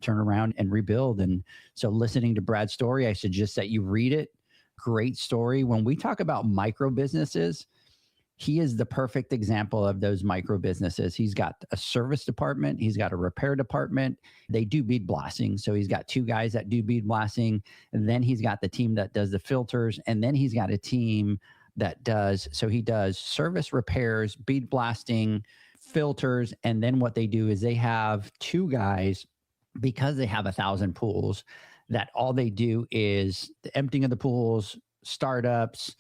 B: turn around and rebuild. And so listening to Brad's story, I suggest that you read it. Great story. When we talk about micro businesses, he is the perfect example of those micro businesses. He's got a service department. He's got a repair department. They do bead blasting. So he's got 2 guys that do bead blasting. And then he's got the team that does the filters. And then he's got a team that does service, repairs, bead blasting, filters. And then what they do is they have 2 guys, because they have 1,000 pools, that all they do is the emptying of the pools, startups,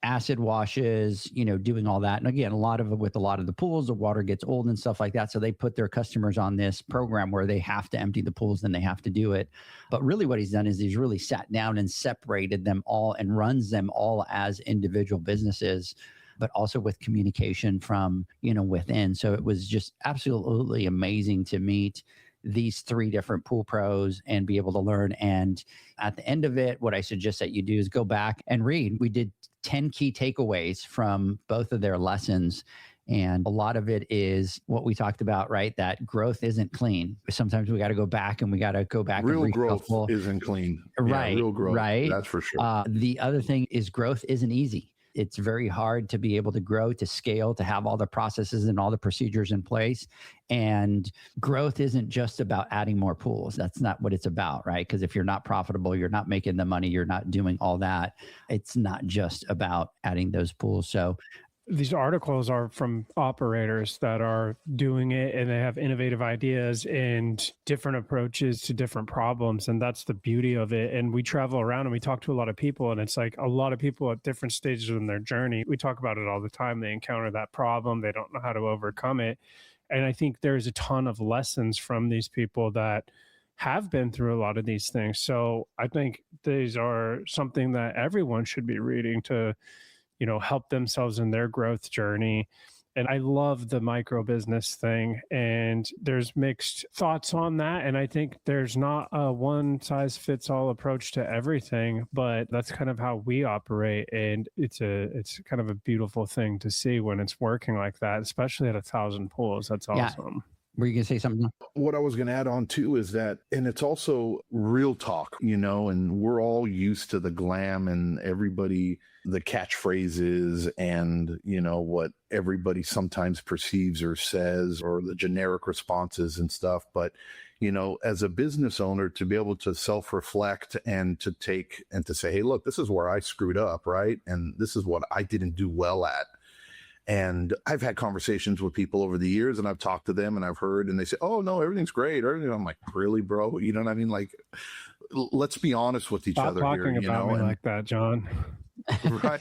B: acid washes, doing all that. And again, with a lot of the pools, the water gets old and stuff like that. So they put their customers on this program where they have to empty the pools, then they have to do it. But really what he's done is he's really sat down and separated them all and runs them all as individual businesses, but also with communication from, within. So it was just absolutely amazing to meet these 3 different pool pros and be able to learn. And at the end of it, what I suggest that you do is go back and read. We did 10 key takeaways from both of their lessons. And a lot of it is what we talked about, right? That growth isn't clean. Sometimes we got to go back and
D: real growth isn't clean.
B: Right.
D: Yeah, real growth.
B: Right.
D: That's for sure.
B: The other thing is growth isn't easy. It's very hard to be able to grow, to scale, to have all the processes and all the procedures in place. And growth isn't just about adding more pools. That's not what it's about, right? Because if you're not profitable, you're not making the money, you're not doing all that. It's not just about adding those pools. So
C: these articles are from operators that are doing it, and they have innovative ideas and different approaches to different problems. And that's the beauty of it. And we travel around and we talk to a lot of people, and it's like a lot of people at different stages in their journey. We talk about it all the time. They encounter that problem. They don't know how to overcome it. And I think there's a ton of lessons from these people that have been through a lot of these things. So I think these are something that everyone should be reading to help themselves in their growth journey. And I love the micro business thing, and there's mixed thoughts on that. And I think there's not a one size fits all approach to everything, but that's kind of how we operate. And it's kind of a beautiful thing to see when it's working like that, especially at 1,000 pools. That's awesome.
B: Were you going to say something?
D: What I was going to add on too is that, and it's also real talk, and we're all used to the glam and everybody, the catchphrases and, what everybody sometimes perceives or says, or the generic responses and stuff. But, as a business owner, to be able to self-reflect and to take and to say, hey, look, this is where I screwed up, right? And this is what I didn't do well at. And I've had conversations with people over the years, and I've talked to them and I've heard, and they say, oh no, everything's great. I'm like, really, bro? You know what I mean? Like, let's be honest with each other here.
C: Talking about me like that, John.
D: Right.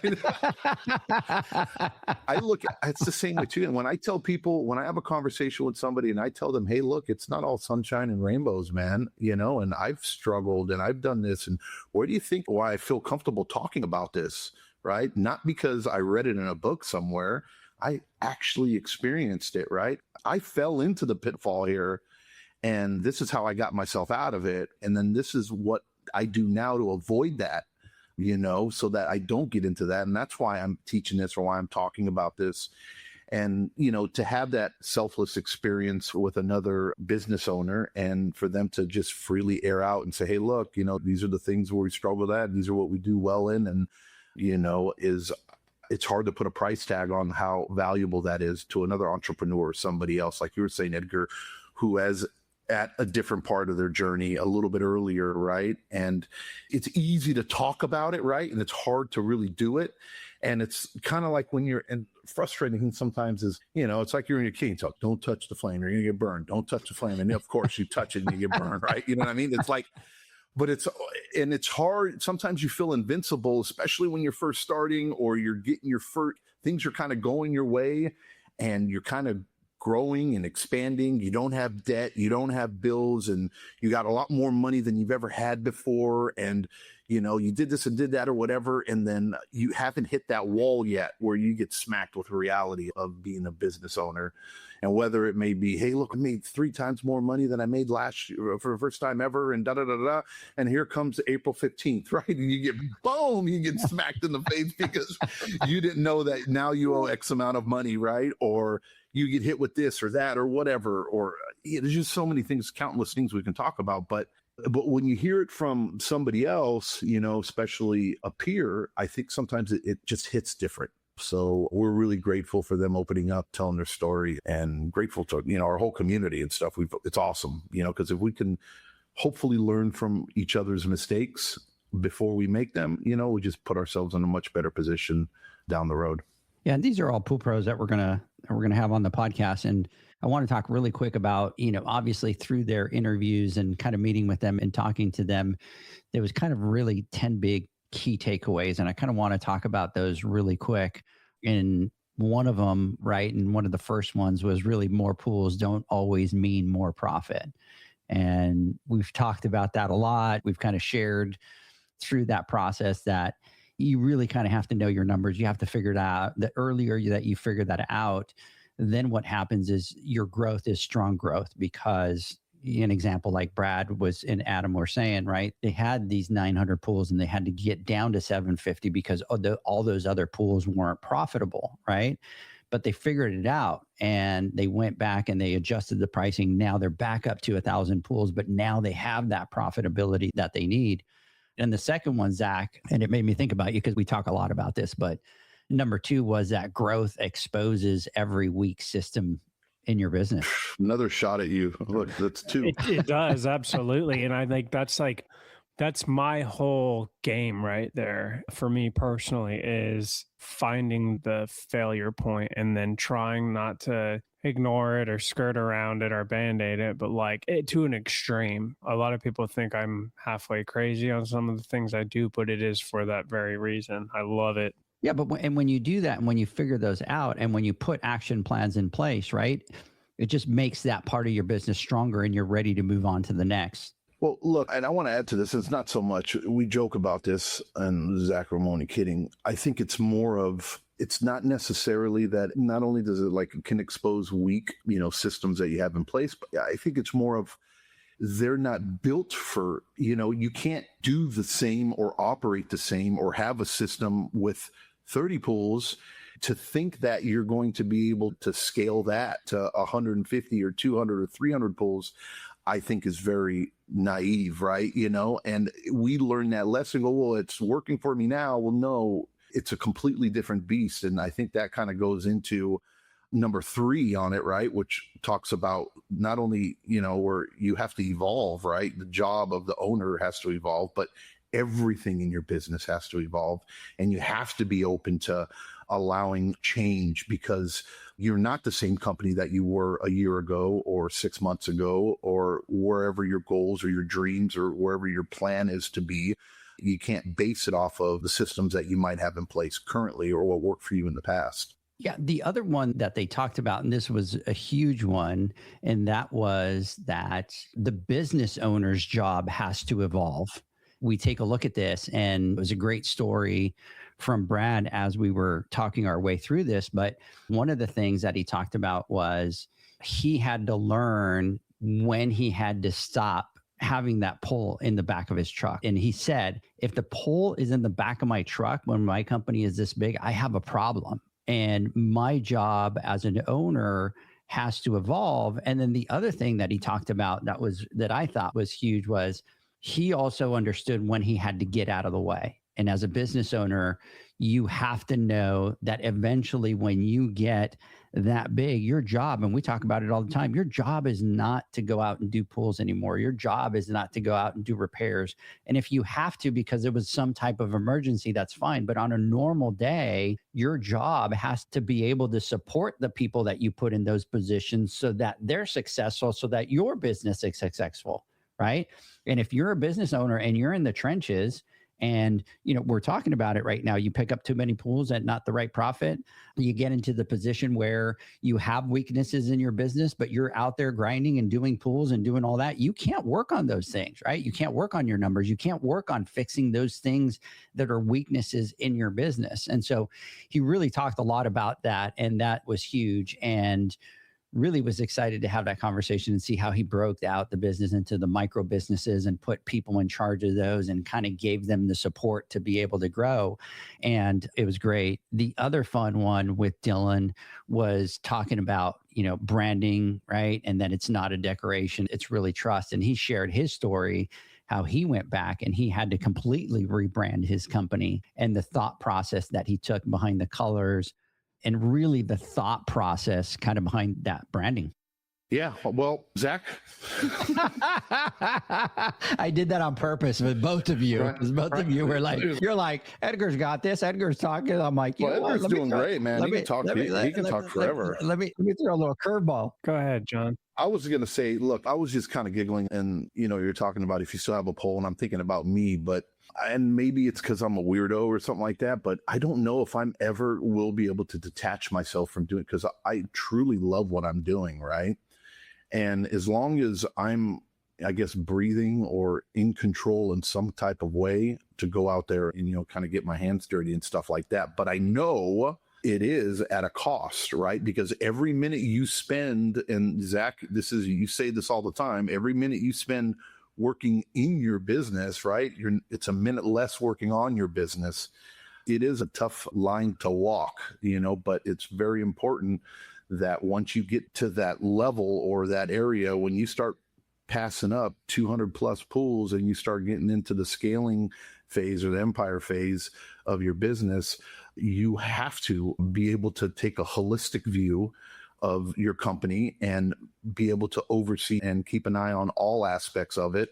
D: It's the same way too. And when I tell people, when I have a conversation with somebody and I tell them, hey, look, it's not all sunshine and rainbows, man, and I've struggled and I've done this. And where do you think why I feel comfortable talking about this? Right? Not because I read it in a book somewhere. I actually experienced it, right? I fell into the pitfall here, and this is how I got myself out of it. And then this is what I do now to avoid that, so that I don't get into that. And that's why I'm teaching this, or why I'm talking about this. And, to have that selfless experience with another business owner, and for them to just freely air out and say, hey, look, these are the things where we struggle at. These are what we do well in. And, it's hard to put a price tag on how valuable that is to another entrepreneur or somebody else, like you were saying, Edgar, who has at a different part of their journey a little bit earlier, right? And it's easy to talk about it, right? And it's hard to really do it. And it's kind of like when you're, and frustrating sometimes is, it's like you're in your king talk, don't touch the flame, you're going to get burned. Don't touch the flame. And of course you touch it and you get burned, right? You know what I mean? It's like, but it's hard. Sometimes you feel invincible, especially when you're first starting, or you're getting your first, things are kind of going your way and you're kind of growing and expanding. You don't have debt, you don't have bills, and you got a lot more money than you've ever had before. And, you know, you did this and did that or whatever. And then you haven't hit that wall yet where you get smacked with reality of being a business owner. And whether it may be, hey, look, I made 3 times more money than I made last year for the first time ever, and da-da-da-da. And here comes April 15th, right? And you get, boom, you get smacked in the face because you didn't know that now you owe X amount of money, right? Or you get hit with this or that or whatever. Or there's just so many things, countless things we can talk about. But when you hear it from somebody else, you know, especially a peer, I think sometimes it just hits different. So we're really grateful for them opening up, telling their story, and grateful to, you know, our whole community and stuff. It's awesome, you know, because if we can hopefully learn from each other's mistakes before we make them, you know, we just put ourselves in a much better position down the road.
B: Yeah, and these are all pool pros that we're gonna have on the podcast. And I want to talk really quick about, you know, obviously through their interviews and kind of meeting with them and talking to them, there was kind of really 10 big key takeaways. And I kind of want to talk about those really quick. And one of them, right, and one of the first ones was really more pools don't always mean more profit. And we've talked about that a lot. We've kind of shared through that process that you really kind of have to know your numbers. You have to figure it out. The earlier that you figure that out, then what happens is your growth is strong growth, because an example like Brad was and Adam were saying, right? They had these 900 pools and they had to get down to 750 because all those other pools weren't profitable, right? But they figured it out and they went back and they adjusted the pricing. Now they're back up to 1,000 pools, but now they have that profitability that they need. And the second one, Zach, and it made me think about you because we talk a lot about this, but number 2 was that growth exposes every weak system in your business.
D: Another shot at you. Look, that's 2.
C: It does, absolutely. And I think that's my whole game right there for me personally, is finding the failure point and then trying not to ignore it or skirt around it or band-aid it, but like it to an extreme. A lot of people think I'm halfway crazy on some of the things I do, but it is for that very reason. I love it.
B: Yeah, but when you do that and when you figure those out and when you put action plans in place, right, it just makes that part of your business stronger and you're ready to move on to the next.
D: Well, look, and I want to add to this. It's not so much, we joke about this, and Zach, I'm only kidding. I think it's more of, it's not necessarily that not only does it like can expose weak, you know, systems that you have in place, but I think it's more of they're not built for, you know, you can't do the same or operate the same or have a system with 30 pools to think that you're going to be able to scale that to 150 or 200 or 300 pools, I think is very naive, right? You know, and we learn that lesson, go, well, it's working for me now. Well, no, it's a completely different beast. And I think that kind of goes into number 3 on it, right? Which talks about not only, you know, where you have to evolve, right? The job of the owner has to evolve, but everything in your business has to evolve. And you have to be open to allowing change, because you're not the same company that you were a year ago or 6 months ago, or wherever your goals or your dreams or wherever your plan is to be. You can't base it off of the systems that you might have in place currently or what worked for you in the past.
B: Yeah. The other one that they talked about, and this was a huge one, and that was that the business owner's job has to evolve. We take a look at this, and it was a great story from Brad as we were talking our way through this. But one of the things that he talked about was he had to learn when he had to stop having that pole in the back of his truck. And he said, if the pole is in the back of my truck when my company is this big, I have a problem. And my job as an owner has to evolve. And then the other thing that he talked about that I thought was huge was he also understood when he had to get out of the way. And as a business owner, you have to know that eventually when you get that big, your job, and we talk about it all the time, your job is not to go out and do pools anymore. Your job is not to go out and do repairs. And if you have to, because it was some type of emergency, that's fine. But on a normal day, your job has to be able to support the people that you put in those positions so that they're successful, so that your business is successful, right? And if you're a business owner and you're in the trenches And, we're talking about it right now. You pick up too many pools at not the right profit. You get into the position where you have weaknesses in your business, but you're out there grinding and doing pools and doing all that. You can't work on those things, right? You can't work on your numbers. You can't work on fixing those things that are weaknesses in your business. And so he really talked a lot about that. And that was huge. And really was excited to have that conversation and see how he broke out the business into the micro businesses and put people in charge of those and kind of gave them the support to be able to grow. And it was great. The other fun one with Dylan was talking about, branding, right? And that it's not a decoration, it's really trust. And he shared his story, how he went back and he had to completely rebrand his company and the thought process that he took behind the colors and really the thought process kind of behind that branding.
D: Yeah. Well, Zach.
B: I did that on purpose with both of you. Because both of you were like, you're like, Edgar's got this. Edgar's talking. I'm like,
D: Edgar's doing great, man. He can talk forever.
B: Let me throw a little curveball.
C: Go ahead, John.
D: I was going to say, look, I was just kind of giggling and, you're talking about if you still have a poll and I'm thinking about me, and maybe it's because I'm a weirdo or something like that, but I don't know if I'm ever will be able to detach myself from doing it because I truly love what I'm doing, right? And as long as I'm, I guess, breathing or in control in some type of way to go out there and, kind of get my hands dirty and stuff like that. But I know it is at a cost, right? Because every minute you spend, and Zach, you say this all the time, every minute you spend working in your business, right? It's a minute less working on your business. It is a tough line to walk, but it's very important that once you get to that level or that area, when you start passing up 200 plus pools and you start getting into the scaling phase or the empire phase of your business, you have to be able to take a holistic view of your company and be able to oversee and keep an eye on all aspects of it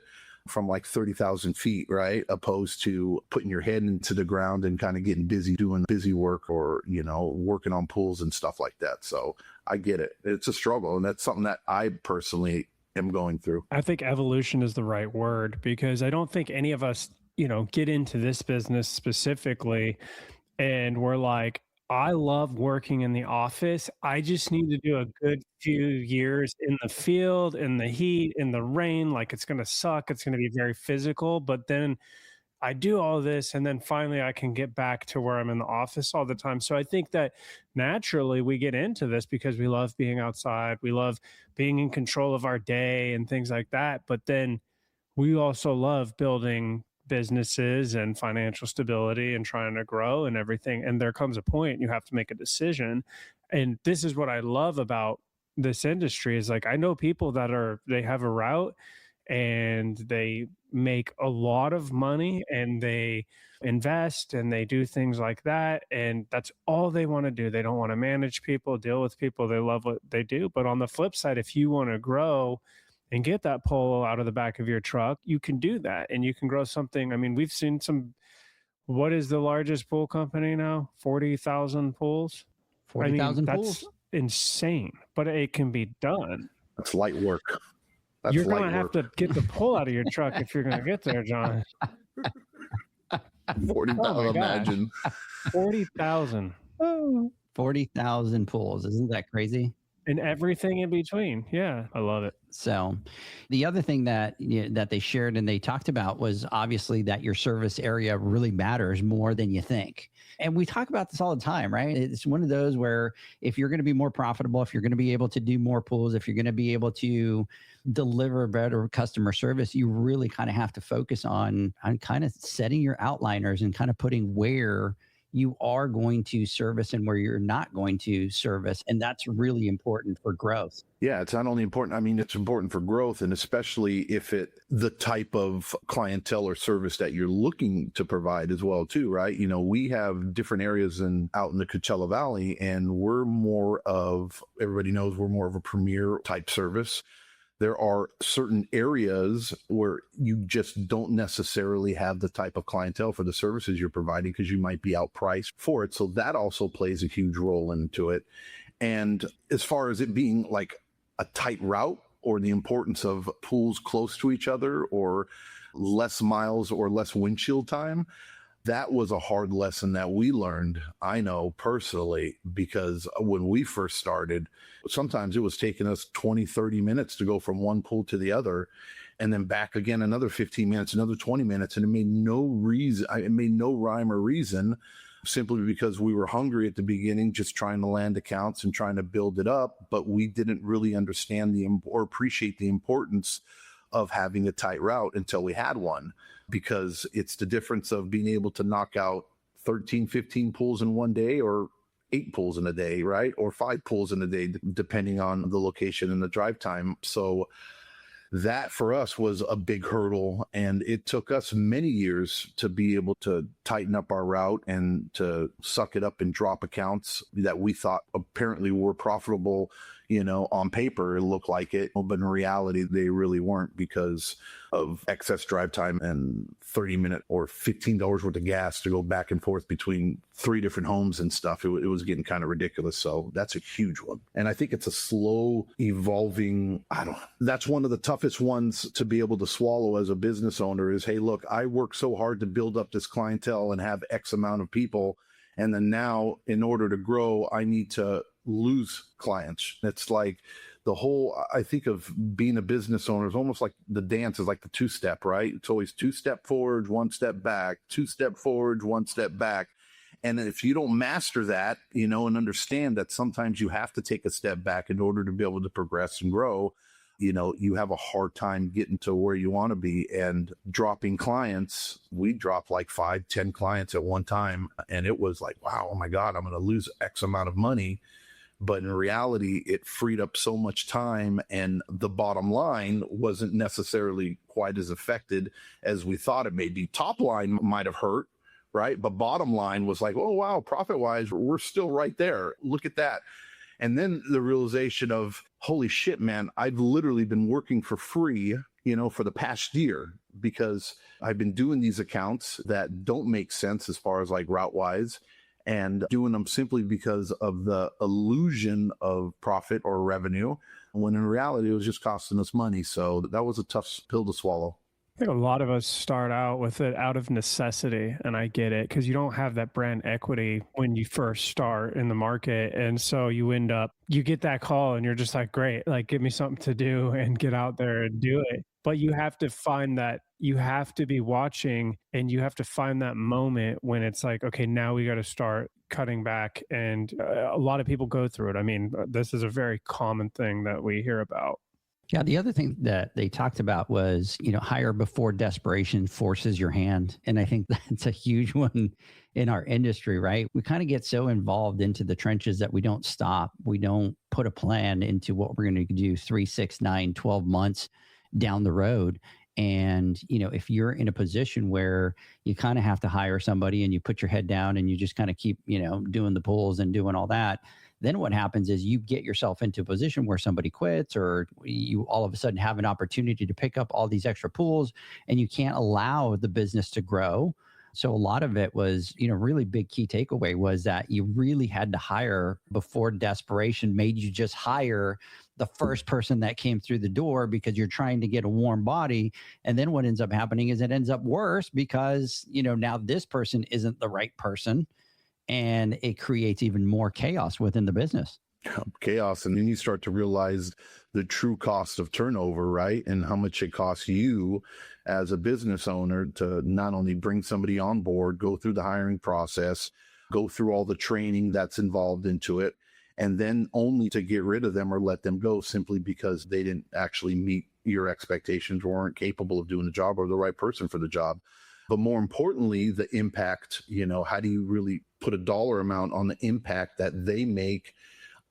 D: from like 30,000 feet, right? Opposed to putting your head into the ground and kind of getting busy doing busy work or, working on pools and stuff like that. So I get it. It's a struggle. And that's something that I personally am going through.
C: I think evolution is the right word because I don't think any of us, get into this business specifically and we're like, I love working in the office. I just need to do a good few years in the field, in the heat, in the rain. Like it's going to suck. It's going to be very physical. But then I do all this and then finally I can get back to where I'm in the office all the time. So I think that naturally we get into this because we love being outside. We love being in control of our day and things like that. But then we also love building businesses and financial stability and trying to grow and everything. And there comes a point you have to make a decision. And this is what I love about this industry is like, I know people that they have a route and they make a lot of money and they invest and they do things like that. And that's all they want to do. They don't want to manage people, deal with people. They love what they do. But on the flip side, if you want to grow and get that pole out of the back of your truck, you can do that and you can grow something. I mean, we've seen what is the largest pool company now? 40,000 pools?
B: 40,000 pools?
C: That's insane, but it can be done.
D: That's light work.
C: You're going to have to get the pole out of your truck if you're going to get there, John.
D: 40,000, imagine.
C: 40,000.
B: 40,000 pools. Isn't that crazy?
C: And everything in between. Yeah, I love it.
B: So the other thing that that they shared and they talked about was obviously that your service area really matters more than you think. And we talk about this all the time, right? It's one of those where if you're going to be more profitable, if you're going to be able to do more pools, if you're going to be able to deliver better customer service, you really kind of have to focus on kind of setting your outliners and kind of putting where you are going to service and where you're not going to service. And that's really important for growth.
D: Yeah, it's not only important. I mean, it's important for growth, and especially if the type of clientele or service that you're looking to provide as well, too, right? We have different areas out in the Coachella Valley, and everybody knows we're more of a premier type service. There are certain areas where you just don't necessarily have the type of clientele for the services you're providing because you might be outpriced for it. So that also plays a huge role into it. And as far as it being like a tight route or the importance of pools close to each other or less miles or less windshield time. That was a hard lesson that we learned, I know personally, because when we first started, sometimes it was taking us 20, 30 minutes to go from one pool to the other, and then back again another 15 minutes, another 20 minutes. And it made no rhyme or reason, simply because we were hungry at the beginning, just trying to land accounts and trying to build it up. But we didn't really understand or appreciate the importance of having a tight route until we had one, because it's the difference of being able to knock out 13, 15 pools in one day, or 8 pools in a day, right? Or 5 pools in a day, depending on the location and the drive time. So that for us was a big hurdle, and it took us many years to be able to tighten up our route and to suck it up and drop accounts that we thought apparently were profitable. On paper, it looked like it, but in reality, they really weren't, because of excess drive time and 30-minute or $15 worth of gas to go back and forth between 3 different homes and stuff. It was getting kind of ridiculous. So that's a huge one. And I think it's a slow evolving, that's one of the toughest ones to be able to swallow as a business owner is, hey, look, I worked so hard to build up this clientele and have X amount of people. And then now, in order to grow, I need to lose clients. It's like I think of being a business owner is almost like the dance is like the 2-step, right? It's always 2 step forward, 1 step back, 2 step forward, 1 step back. And if you don't master that, and understand that sometimes you have to take a step back in order to be able to progress and grow, you have a hard time getting to where you want to be. And dropping clients, we dropped like 5, 10 clients at one time. And it was like, wow, oh my God, I'm going to lose X amount of money. But in reality, it freed up so much time, and the bottom line wasn't necessarily quite as affected as we thought it may be. Top line might have hurt, right? But bottom line was like, oh, wow, profit-wise, we're still right there. Look at that. And then the realization of, holy shit, man, I've literally been working for free, for the past year, because I've been doing these accounts that don't make sense as far as like route-wise, and doing them simply because of the illusion of profit or revenue, when in reality, it was just costing us money. So that was a tough pill to swallow.
C: I think a lot of us start out with it out of necessity, and I get it, because you don't have that brand equity when you first start in the market. And so you get that call and you're just like, great, like give me something to do and get out there and do it. But you have to find that, you have to be watching, and you have to find that moment when it's like, okay, now we got to start cutting back. And a lot of people go through it. I mean, this is a very common thing that we hear about.
B: Yeah, the other thing that they talked about was, hire before desperation forces your hand. And I think that's a huge one in our industry, right? We kind of get so involved into the trenches that we don't stop. We don't put a plan into what we're going to do 3, 6, 9, 12 months down the road. And, if you're in a position where you kind of have to hire somebody and you put your head down and you just kind of keep, doing the pulls and doing all that, then what happens is you get yourself into a position where somebody quits, or you all of a sudden have an opportunity to pick up all these extra pools, and you can't allow the business to grow. So a lot of it was, really big key takeaway was that you really had to hire before desperation made you just hire the first person that came through the door, because you're trying to get a warm body. And then what ends up happening is it ends up worse, because, now this person isn't the right person, and it creates even more chaos within the business.
D: Chaos. And then you start to realize the true cost of turnover, right? And how much it costs you as a business owner to not only bring somebody on board, go through the hiring process, go through all the training that's involved into it, and then only to get rid of them or let them go simply because they didn't actually meet your expectations or weren't capable of doing the job or the right person for the job. But more importantly, the impact, how do you really put a dollar amount on the impact that they make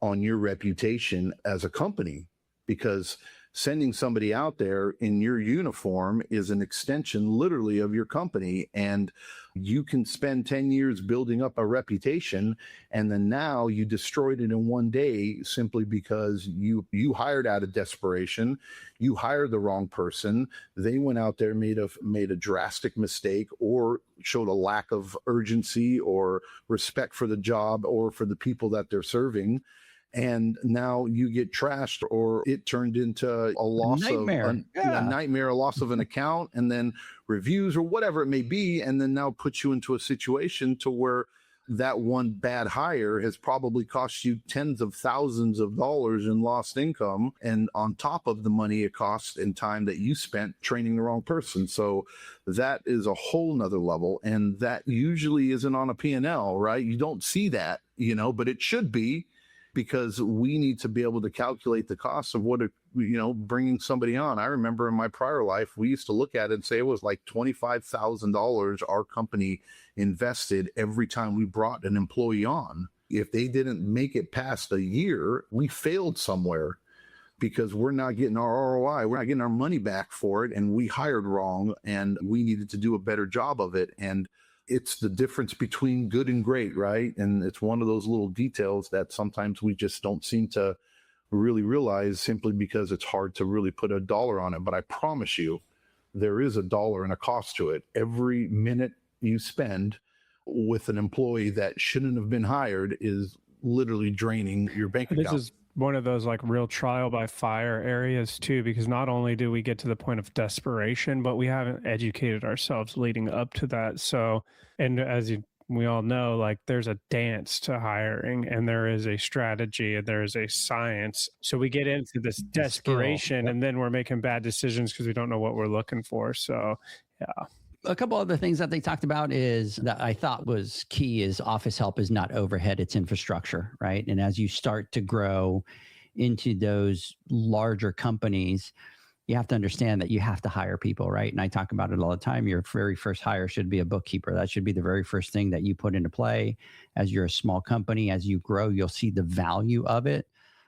D: on your reputation as a company? Because sending somebody out there in your uniform is an extension literally of your company, and you can spend 10 years building up a reputation, and then now you destroyed it in one day simply because you hired out of desperation. You hired the wrong person. They went out there, made a drastic mistake, or showed a lack of urgency or respect for the job or for the people that they're serving. And now you get trashed, or it turned into a loss
B: nightmare.
D: of a nightmare, a loss of an account, and then reviews or whatever it may be. And then now puts you into a situation to where that one bad hire has probably cost you tens of thousands of dollars in lost income, and on top of the money it cost and time that you spent training the wrong person. So that is a whole nother level, and that usually isn't on a P&L, right? You don't see that, but it should be, because we need to be able to calculate the cost of bringing somebody on. I remember in my prior life, we used to look at it and say it was like $25,000 our company invested every time we brought an employee on. If they didn't make it past a year, we failed somewhere, because we're not getting our ROI. We're not getting our money back for it. And we hired wrong, and we needed to do a better job of it. And it's the difference between good and great, right? And it's one of those little details that sometimes we just don't seem to really realize, simply because it's hard to really put a dollar on it. But I promise you, there is a dollar and a cost to it. Every minute you spend with an employee that shouldn't have been hired is literally draining your bank account.
C: This is one of those like real trial by fire areas too, because not only do we get to the point of desperation, but we haven't educated ourselves leading up to that. So, and as we all know, like there's a dance to hiring, and there is a strategy, and there is a science. So we get into this desperation, and then we're making bad decisions because we don't know what we're looking for. So, yeah.
B: A couple other things that they talked about is that I thought was key is office help is not overhead, it's infrastructure, right? And as you start to grow into those larger companies, you have to understand that you have to hire people, right? And I talk about it all the time. Your very first hire should be a bookkeeper. That should be the very first thing that you put into play. As you're a small company, as you grow, you'll see the value of it.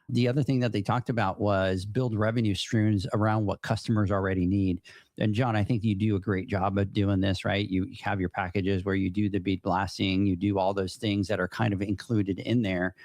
B: The other thing that they talked about was build revenue streams around what customers already need. And John, I think you do a great job of doing this, right? You have your packages where you do the bead blasting, you do all those things that are kind of included in there.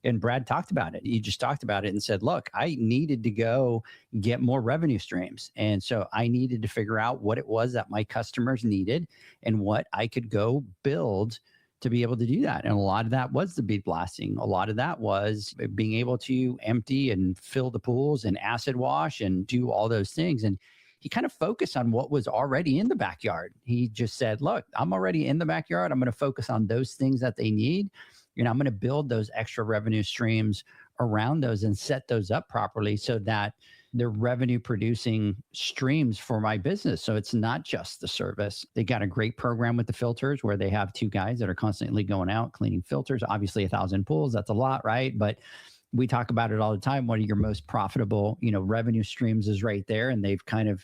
B: And Brad talked about it. He just talked about it and said, look, I needed to go get more revenue streams. And so I needed to figure out what it was that my customers needed and what I could go build to be able to do that. And a lot of that was the bead blasting. A lot of that was being able to empty and fill the pools and acid wash and do all those things. And he kind of focused on what was already in the backyard. He just said, look, I'm already in the backyard. I'm going to focus on those things that they need. I'm going to build those extra revenue streams around those and set those up properly so that they're revenue producing streams for my business. So it's not just the service. They got a great program with the filters where they have 2 guys that are constantly going out cleaning filters. Obviously 1,000 pools, that's a lot, right? But we talk about it all the time. One of your most profitable, revenue streams is right there. And they've kind of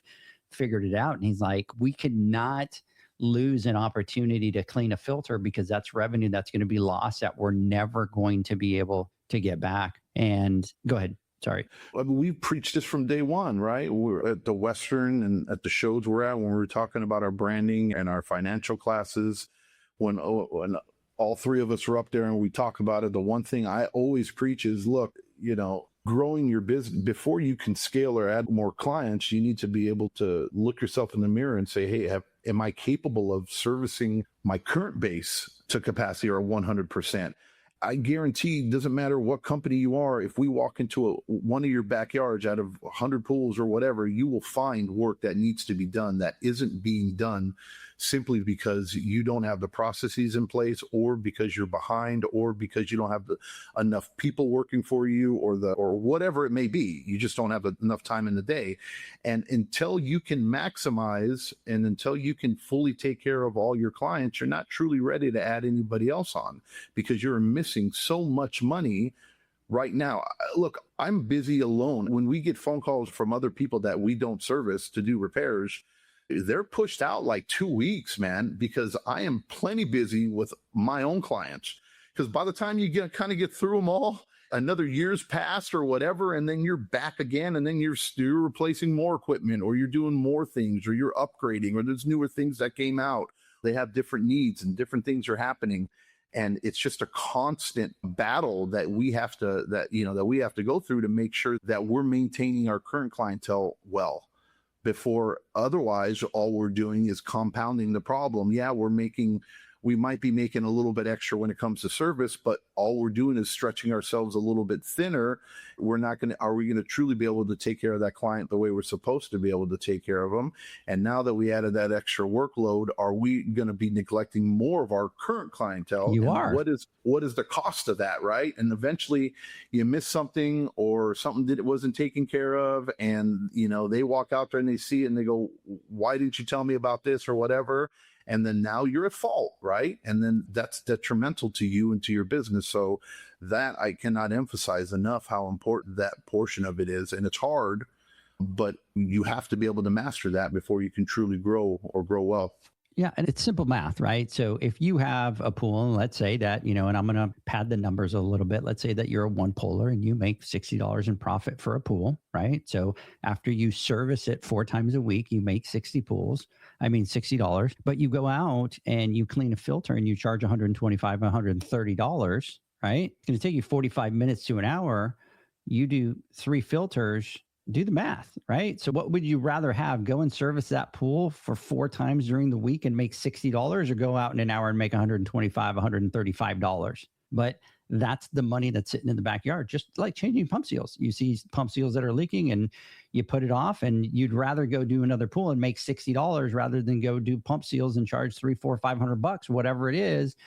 B: figured it out. And he's like, we could not lose an opportunity to clean a filter because that's revenue that's going to be lost that we're never going to be able to get back. And go ahead. Sorry.
D: I mean, we've preached this from day one, right? We're at the Western and at the shows we're at when we were talking about our branding and our financial classes. When all 3 of us were up there and we talk about it, the one thing I always preach is, look, growing your business, before you can scale or add more clients, you need to be able to look yourself in the mirror and say, hey, am I capable of servicing my current base to capacity or 100%? I guarantee, doesn't matter what company you are, if we walk into one of your backyards out of 100 pools or whatever, you will find work that needs to be done that isn't being done simply because you don't have the processes in place, or because you're behind, or because you don't have enough people working for you, or whatever it may be. You just don't have enough time in the day. And until you can maximize and until you can fully take care of all your clients, you're not truly ready to add anybody else on, because you're missing so much money right now. Look, I'm busy alone. When we get phone calls from other people that we don't service to do repairs, they're pushed out like 2 weeks, man, because I am plenty busy with my own clients. Because by the time you kind of get through them all, another year's passed or whatever, and then you're back again, and then you're replacing more equipment, or you're doing more things, or you're upgrading, or there's newer things that came out. They have different needs and different things are happening. And it's just a constant battle that we have to go through to make sure that we're maintaining our current clientele well. Before, otherwise, all we're doing is compounding the problem. Yeah, we're making we might be making a little bit extra when it comes to service, but all we're doing is stretching ourselves a little bit thinner. Are we going to truly be able to take care of that client the way we're supposed to be able to take care of them? And now that we added that extra workload, are we going to be neglecting more of our current clientele?
B: You are.
D: What is the cost of that, right? And eventually you miss something or something that it wasn't taken care of, and they walk out there and they see it and they go, why didn't you tell me about this or whatever? And then now you're at fault, right? And then that's detrimental to you and to your business. So that I cannot emphasize enough how important that portion of it is. And it's hard, but you have to be able to master that before you can truly grow or grow well.
B: Yeah, and it's simple math, right? So if you have a pool, and let's say that, and I'm going to pad the numbers a little bit. Let's say that you're a one pooler and you make $60 in profit for a pool, right? So after you service it 4 times a week, you make $60, but you go out and you clean a filter and you charge $125, $130, right? It's going to take you 45 minutes to an hour. You do 3 filters. Do the math, right? So what would you rather have? Go and service that pool for 4 times during the week and make $60, or go out in an hour and make $125, $135? But that's the money that's sitting in the backyard, just like changing pump seals. You see pump seals that are leaking and you put it off, and you'd rather go do another pool and make $60 rather than go do pump seals and charge $300, $400, $500, whatever it is.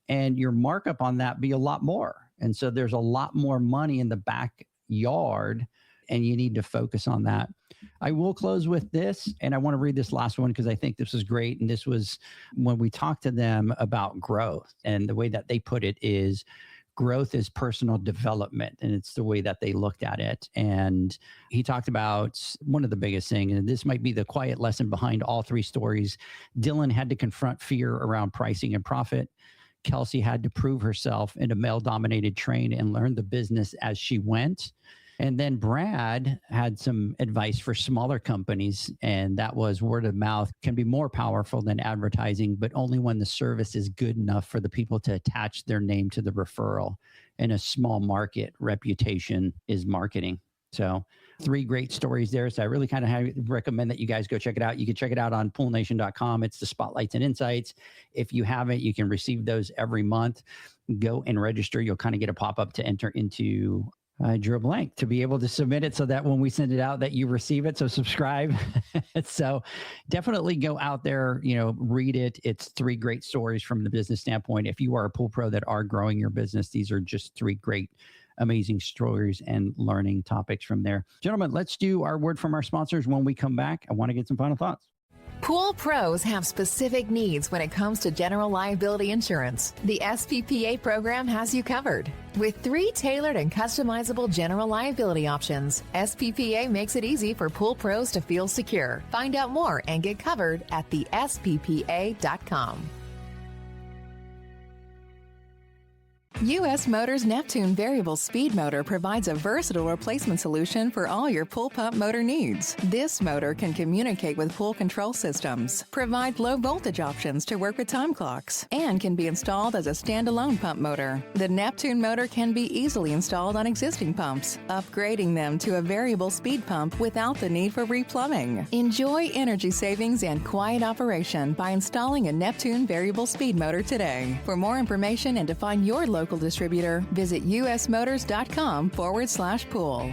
B: And your markup on that be a lot more. And so there's a lot more money in the backyard, and you need to focus on that. I will close with this, and I want to read this last one because I think this is great. And this was when we talked to them about growth, and the way that they put it is growth is personal development, and it's the way that they looked at it. And he talked about one of the biggest things, and this might be the quiet lesson behind all 3 stories. Dylan had to confront fear around pricing and profit. Kelsey had to prove herself in a male-dominated trade and learn the business as she went. And then Brad had some advice for smaller companies, and that was word of mouth can be more powerful than advertising, but only when the service is good enough for the people to attach their name to the referral. In a small market, reputation is marketing. So 3 great stories there. So I really kind of recommend that you guys go check it out. You can check it out on poolnation.com. It's the Spotlights and Insights. If you haven't, you can receive those every month. Go and register. You'll kind of get a pop-up to enter into I drew a blank to be able to submit it so that when we send it out that you receive it. So subscribe. So definitely go out there, read it. It's 3 great stories from the business standpoint. If you are a pool pro that are growing your business, these are just 3 great, amazing stories and learning topics from there. Gentlemen, let's do our word from our sponsors. When we come back, I want to get some final thoughts.
A: Pool pros have specific needs when it comes to general liability insurance. The SPPA program has you covered. With 3 tailored and customizable general liability options, SPPA makes it easy for pool pros to feel secure. Find out more and get covered at thesppa.com. U.S. Motors Neptune Variable Speed Motor provides a versatile replacement solution for all your pool pump motor needs. This motor can communicate with pool control systems, provide low voltage options to work with time clocks, and can be installed as a standalone pump motor. The Neptune motor can be easily installed on existing pumps, upgrading them to a variable speed pump without the need for replumbing. Enjoy energy savings and quiet operation by installing a Neptune Variable Speed Motor today. For more information and to find your local distributor, visit usmotors.com/pool.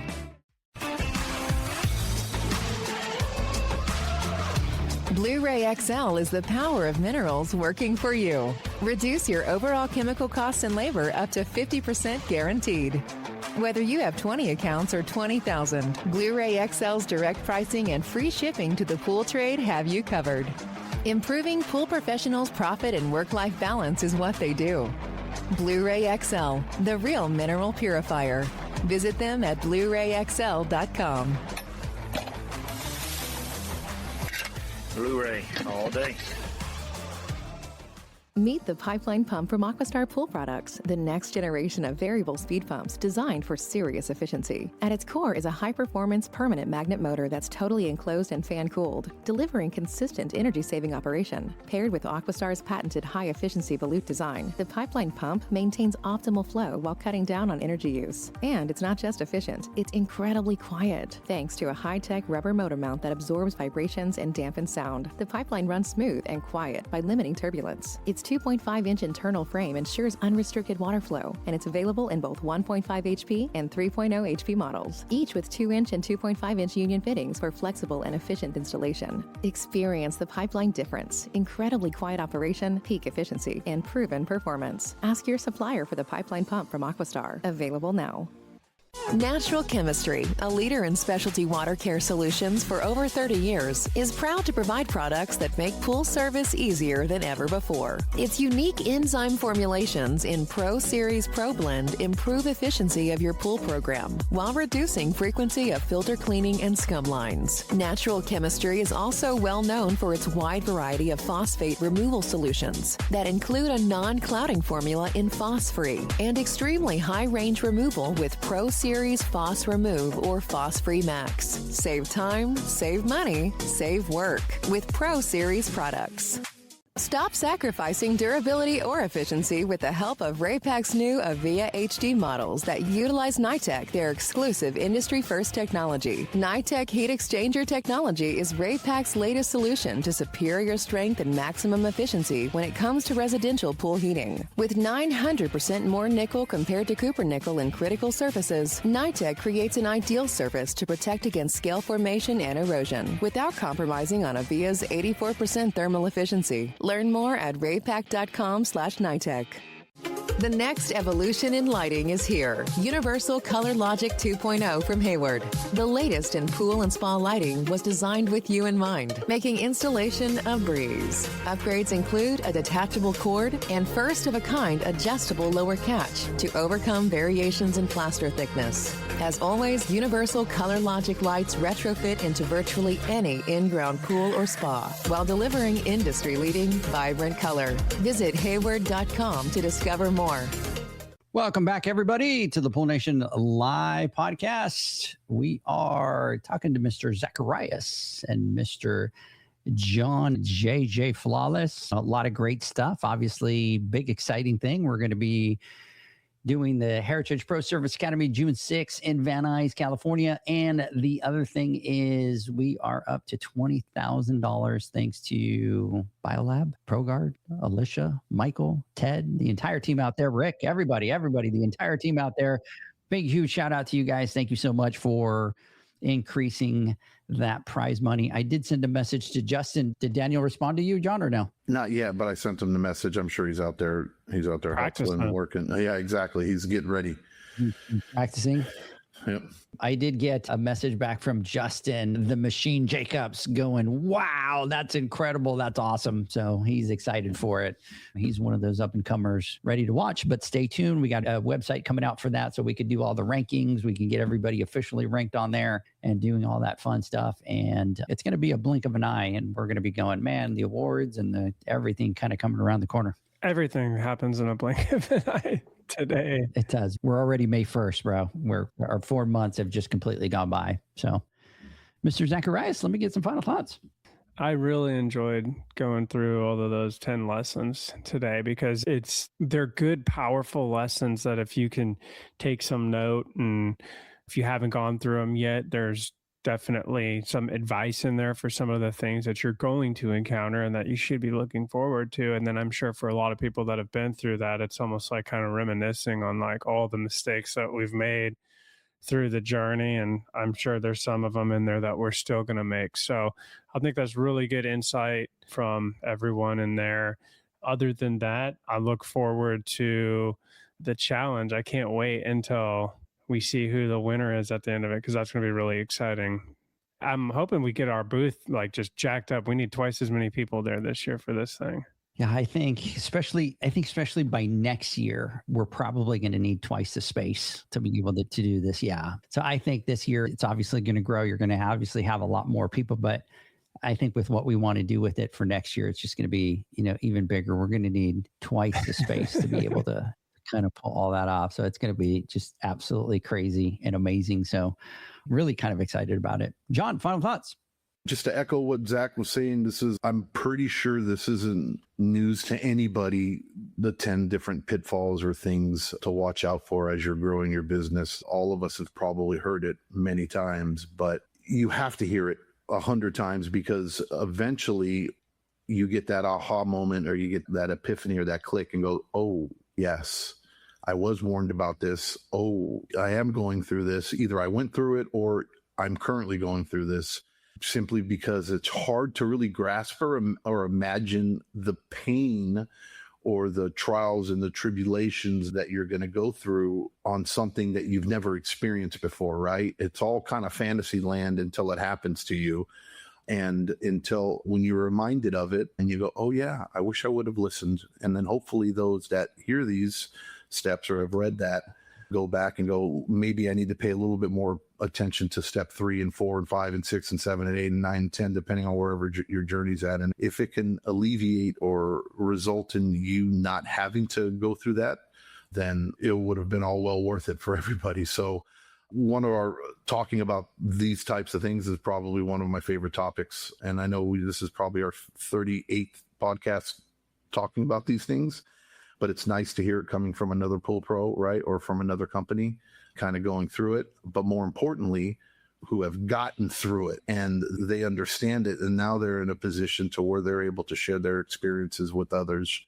A: Blu-ray XL is the power of minerals working for you. Reduce your overall chemical costs and labor up to 50% guaranteed. Whether you have 20 accounts or 20,000, Blu-ray XL's direct pricing and free shipping to the pool trade have you covered. Improving pool professionals' profit and work-life balance is what they do. Blu-ray XL, the real mineral purifier. Visit them at BluRayXL.com.
E: Blu-ray all day.
A: Meet the Pipeline Pump from Aquastar Pool Products, the next generation of variable speed pumps designed for serious efficiency. At its core is a high-performance permanent magnet motor that's totally enclosed and fan-cooled, delivering consistent energy-saving operation. Paired with Aquastar's patented high-efficiency volute design, the Pipeline Pump maintains optimal flow while cutting down on energy use. And it's not just efficient, it's incredibly quiet. Thanks to a high-tech rubber motor mount that absorbs vibrations and dampens sound, the Pipeline runs smooth and quiet by limiting turbulence. Its Its 2.5-inch internal frame ensures unrestricted water flow, and it's available in both 1.5 HP and 3.0 HP models, each with 2-inch and 2.5-inch union fittings for flexible and efficient installation. Experience the pipeline difference, incredibly quiet operation, peak efficiency, and proven performance. Ask your supplier for the pipeline pump from Aquastar. Available now. Natural Chemistry, a leader in specialty water care solutions for over 30 years, is proud to provide products that make pool service easier than ever before. Its unique enzyme formulations in Pro Series Pro Blend improve efficiency of your pool program while reducing frequency of filter cleaning and scum lines. Natural Chemistry is also well known for its wide variety of phosphate removal solutions that include a non-clouding formula in Phos-Free and extremely high-range removal with Pro Series Phos Remove or Phos-Free Max. Save time, save money, save work with Pro Series products. Stop sacrificing durability or efficiency with the help of Raypak's new Avia HD models that utilize NITEC, their exclusive industry-first technology. NITEC heat exchanger technology is Raypak's latest solution to superior strength and maximum efficiency when it comes to residential pool heating. With 900% more nickel compared to copper nickel in critical surfaces, NITEC creates an ideal surface to protect against scale formation and erosion without compromising on Avia's 84% thermal efficiency. Learn more at raypak.com/NITEC. The next evolution in lighting is here. Universal Color Logic 2.0 from Hayward. The latest in pool and spa lighting was designed with you in mind, making installation a breeze. Upgrades include a detachable cord and first-of-a-kind adjustable lower catch to overcome variations in plaster thickness. As always, Universal Color Logic lights retrofit into virtually any in-ground pool or spa while delivering industry-leading, vibrant color. Visit hayward.com to discover more.
B: Welcome back, everybody, to the Pool Nation Live podcast. We are talking to Mr. Zacharias and Mr. John J.J. Flawless. A lot of great stuff. Obviously, big, exciting thing. We're going to be doing the Heritage Pro Service Academy June 6th in Van Nuys, California. And the other thing is we are up to $20,000 thanks to BioLab, ProGuard, Alicia, Michael, Ted, the entire team out there, Rick, everybody, the entire team out there. Big, huge shout out to you guys. Thank you so much for increasing that prize money. I did send a message to Justin. Did Daniel respond to you, John, or no?
D: Not yet, but I sent him the message. I'm sure he's out there. He's out there hustling, working. Yeah, exactly. He's getting ready.
B: Practicing.
D: Yep.
B: I did get a message back from Justin, the Machine Jacobs, going, wow, that's incredible. That's awesome. So he's excited for it. He's one of those up and comers ready to watch, but stay tuned. We got a website coming out for that so we could do all the rankings. We can get everybody officially ranked on there and doing all that fun stuff. And it's going to be a blink of an eye. And we're going to be going, man, the awards and the everything kind of coming around the corner.
C: Everything happens in a blink of an eye today.
B: It does. We're already May 1st, bro. Our 4 months have just completely gone by. So, Mr. Zacharias, let me get some final thoughts.
C: I really enjoyed going through all of those 10 lessons today because they're good, powerful lessons that if you can take some note, and if you haven't gone through them yet, there's definitely some advice in there for some of the things that you're going to encounter and that you should be looking forward to. And then I'm sure for a lot of people that have been through that, it's almost like kind of reminiscing on like all the mistakes that we've made through the journey. And I'm sure there's some of them in there that we're still going to make. So I think that's really good insight from everyone in there. Other than that, I look forward to the challenge. I can't wait until we see who the winner is at the end of it, because that's going to be really exciting. I'm hoping we get our booth like just jacked up. We need twice as many people there this year for this thing.
B: Yeah, I think especially by next year, we're probably going to need twice the space to be able to do this. Yeah. So I think this year it's obviously going to grow. You're going to obviously have a lot more people, but I think with what we want to do with it for next year, it's just going to be, even bigger. We're going to need twice the space to be able to kind of pull all that off. So it's going to be just absolutely crazy and amazing. So really kind of excited about it. John, final thoughts?
D: Just to echo what Zach was saying, I'm pretty sure this isn't news to anybody, the 10 different pitfalls or things to watch out for as you're growing your business. All of us have probably heard it many times, but you have to hear it 100 times because eventually you get that aha moment, or you get that epiphany or that click and go, oh, yes, I was warned about this. Oh, I am going through this. Either I went through it or I'm currently going through this, simply because it's hard to really grasp or imagine the pain or the trials and the tribulations that you're going to go through on something that you've never experienced before, right? It's all kind of fantasy land until it happens to you. And until when you're reminded of it and you go, oh yeah, I wish I would have listened. And then hopefully those that hear these steps or have read that go back and go, maybe I need to pay a little bit more attention to step 3 and 4 and 5 and 6 and 7 and 8 and 9 and 10, depending on wherever your journey's at. And if it can alleviate or result in you not having to go through that, then it would have been all well worth it for everybody. So one of our talking about these types of things is probably one of my favorite topics. And I know this is probably our 38th podcast talking about these things, but it's nice to hear it coming from another pool pro, right? Or from another company kind of going through it. But more importantly, who have gotten through it and they understand it. And now they're in a position to where they're able to share their experiences with others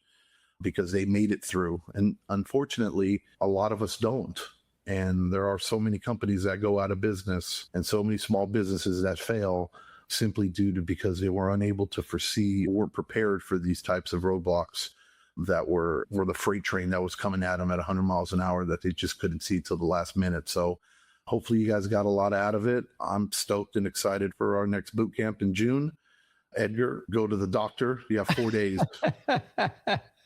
D: because they made it through. And unfortunately, a lot of us don't. And there are so many companies that go out of business and so many small businesses that fail simply due to because they were unable to foresee, weren't prepared for these types of roadblocks that were the freight train that was coming at them at 100 miles an hour that they just couldn't see till the last minute. So hopefully you guys got a lot out of it. I'm stoked and excited for our next boot camp in June. Edgar, go to the doctor. You have 4 days.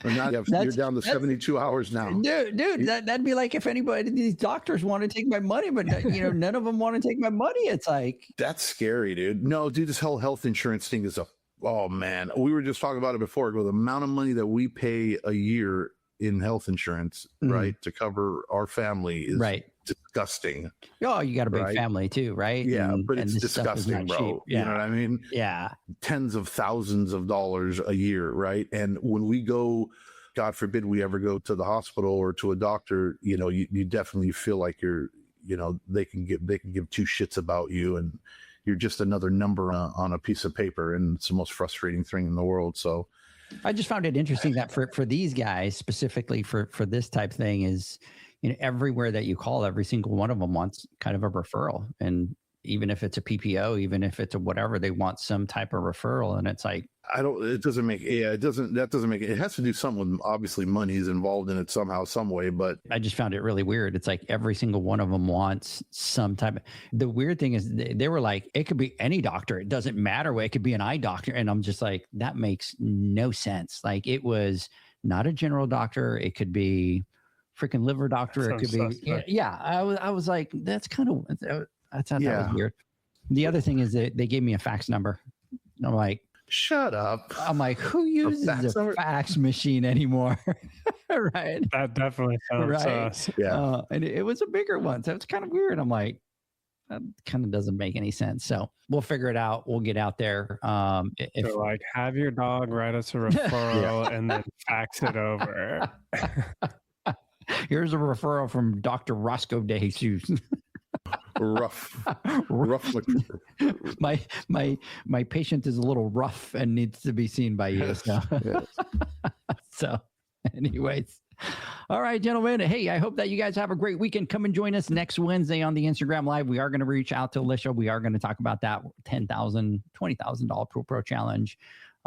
D: You're down to 72 hours now.
B: Dude, that'd be like if anybody, these doctors want to take my money, but none of them want to take my money. It's like,
D: that's scary, dude. No, dude, this whole health insurance thing is oh man, we were just talking about it before. The amount of money that we pay a year in health insurance, right, to cover our family is disgusting.
B: Oh, you got a big family too, right?
D: Yeah,
B: and,
D: but it's disgusting, bro.
B: Cheap. Yeah.
D: You know what I mean?
B: Yeah.
D: Tens of thousands of dollars a year, right? And when we go, God forbid we ever go to the hospital or to a doctor, you definitely feel like you're, they can give two shits about you, and you're just another number on a piece of paper, and it's the most frustrating thing in the world. So
B: I just found it interesting that for these guys, specifically for this type thing, is everywhere that you call, every single one of them wants kind of a referral. And even if it's a PPO, even if it's a whatever, they want some type of referral. And it's like,
D: it has to do something with, obviously money is involved in it somehow, some way, but
B: I just found it really weird. It's like every single one of them wants some type of, the weird thing is they were like, it could be any doctor. It doesn't matter. It could be an eye doctor. And I'm just like, that makes no sense. Like, it was not a general doctor. It could be freaking liver doctor. It could be, yeah. I was like, that's kind of, I thought that was weird. The other thing is that they gave me a fax number. I'm like,
D: shut up.
B: I'm like, who uses a fax machine anymore? Right.
C: That definitely sounds
B: right.
D: Yeah.
B: And it was a bigger one. So it's kind of weird. I'm like, that kind of doesn't make any sense. So we'll figure it out. We'll get out there.
C: So like, have your dog write us a referral and then fax it over.
B: Here's a referral from Dr. Roscoe De Jesus.
D: rough.
B: My patient is a little rough and needs to be seen by you. So, so anyways, all right, gentlemen. Hey, I hope that you guys have a great weekend. Come and join us next Wednesday on the Instagram Live. We are going to reach out to Alicia. We are going to talk about that $10,000, $20,000 Pool Pro Challenge.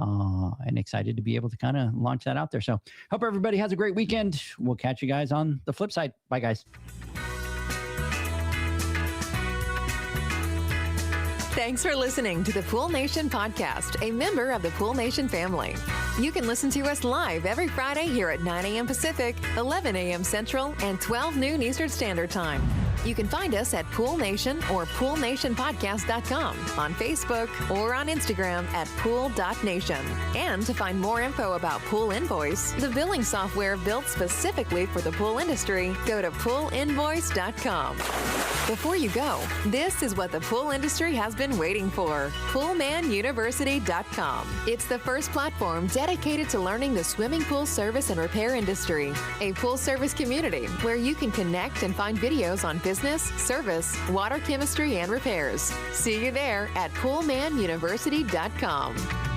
B: And excited to be able to kind of launch that out there. So hope everybody has a great weekend. We'll catch you guys on the flip side. Bye, guys.
A: Thanks for listening to the Pool Nation Podcast, a member of the Pool Nation family. You can listen to us live every Friday here at 9 a.m. Pacific, 11 a.m. Central, and 12 noon Eastern Standard Time. You can find us at Pool Nation or PoolNationPodcast.com, on Facebook, or on Instagram at Pool.Nation. And to find more info about Pool Invoice, the billing software built specifically for the pool industry, go to PoolInvoice.com. Before you go, this is what the pool industry has been waiting for. PoolManUniversity.com. It's the first platform dedicated to learning the swimming pool service and repair industry. A pool service community where you can connect and find videos on business, service, water chemistry, and repairs. See you there at PoolManUniversity.com.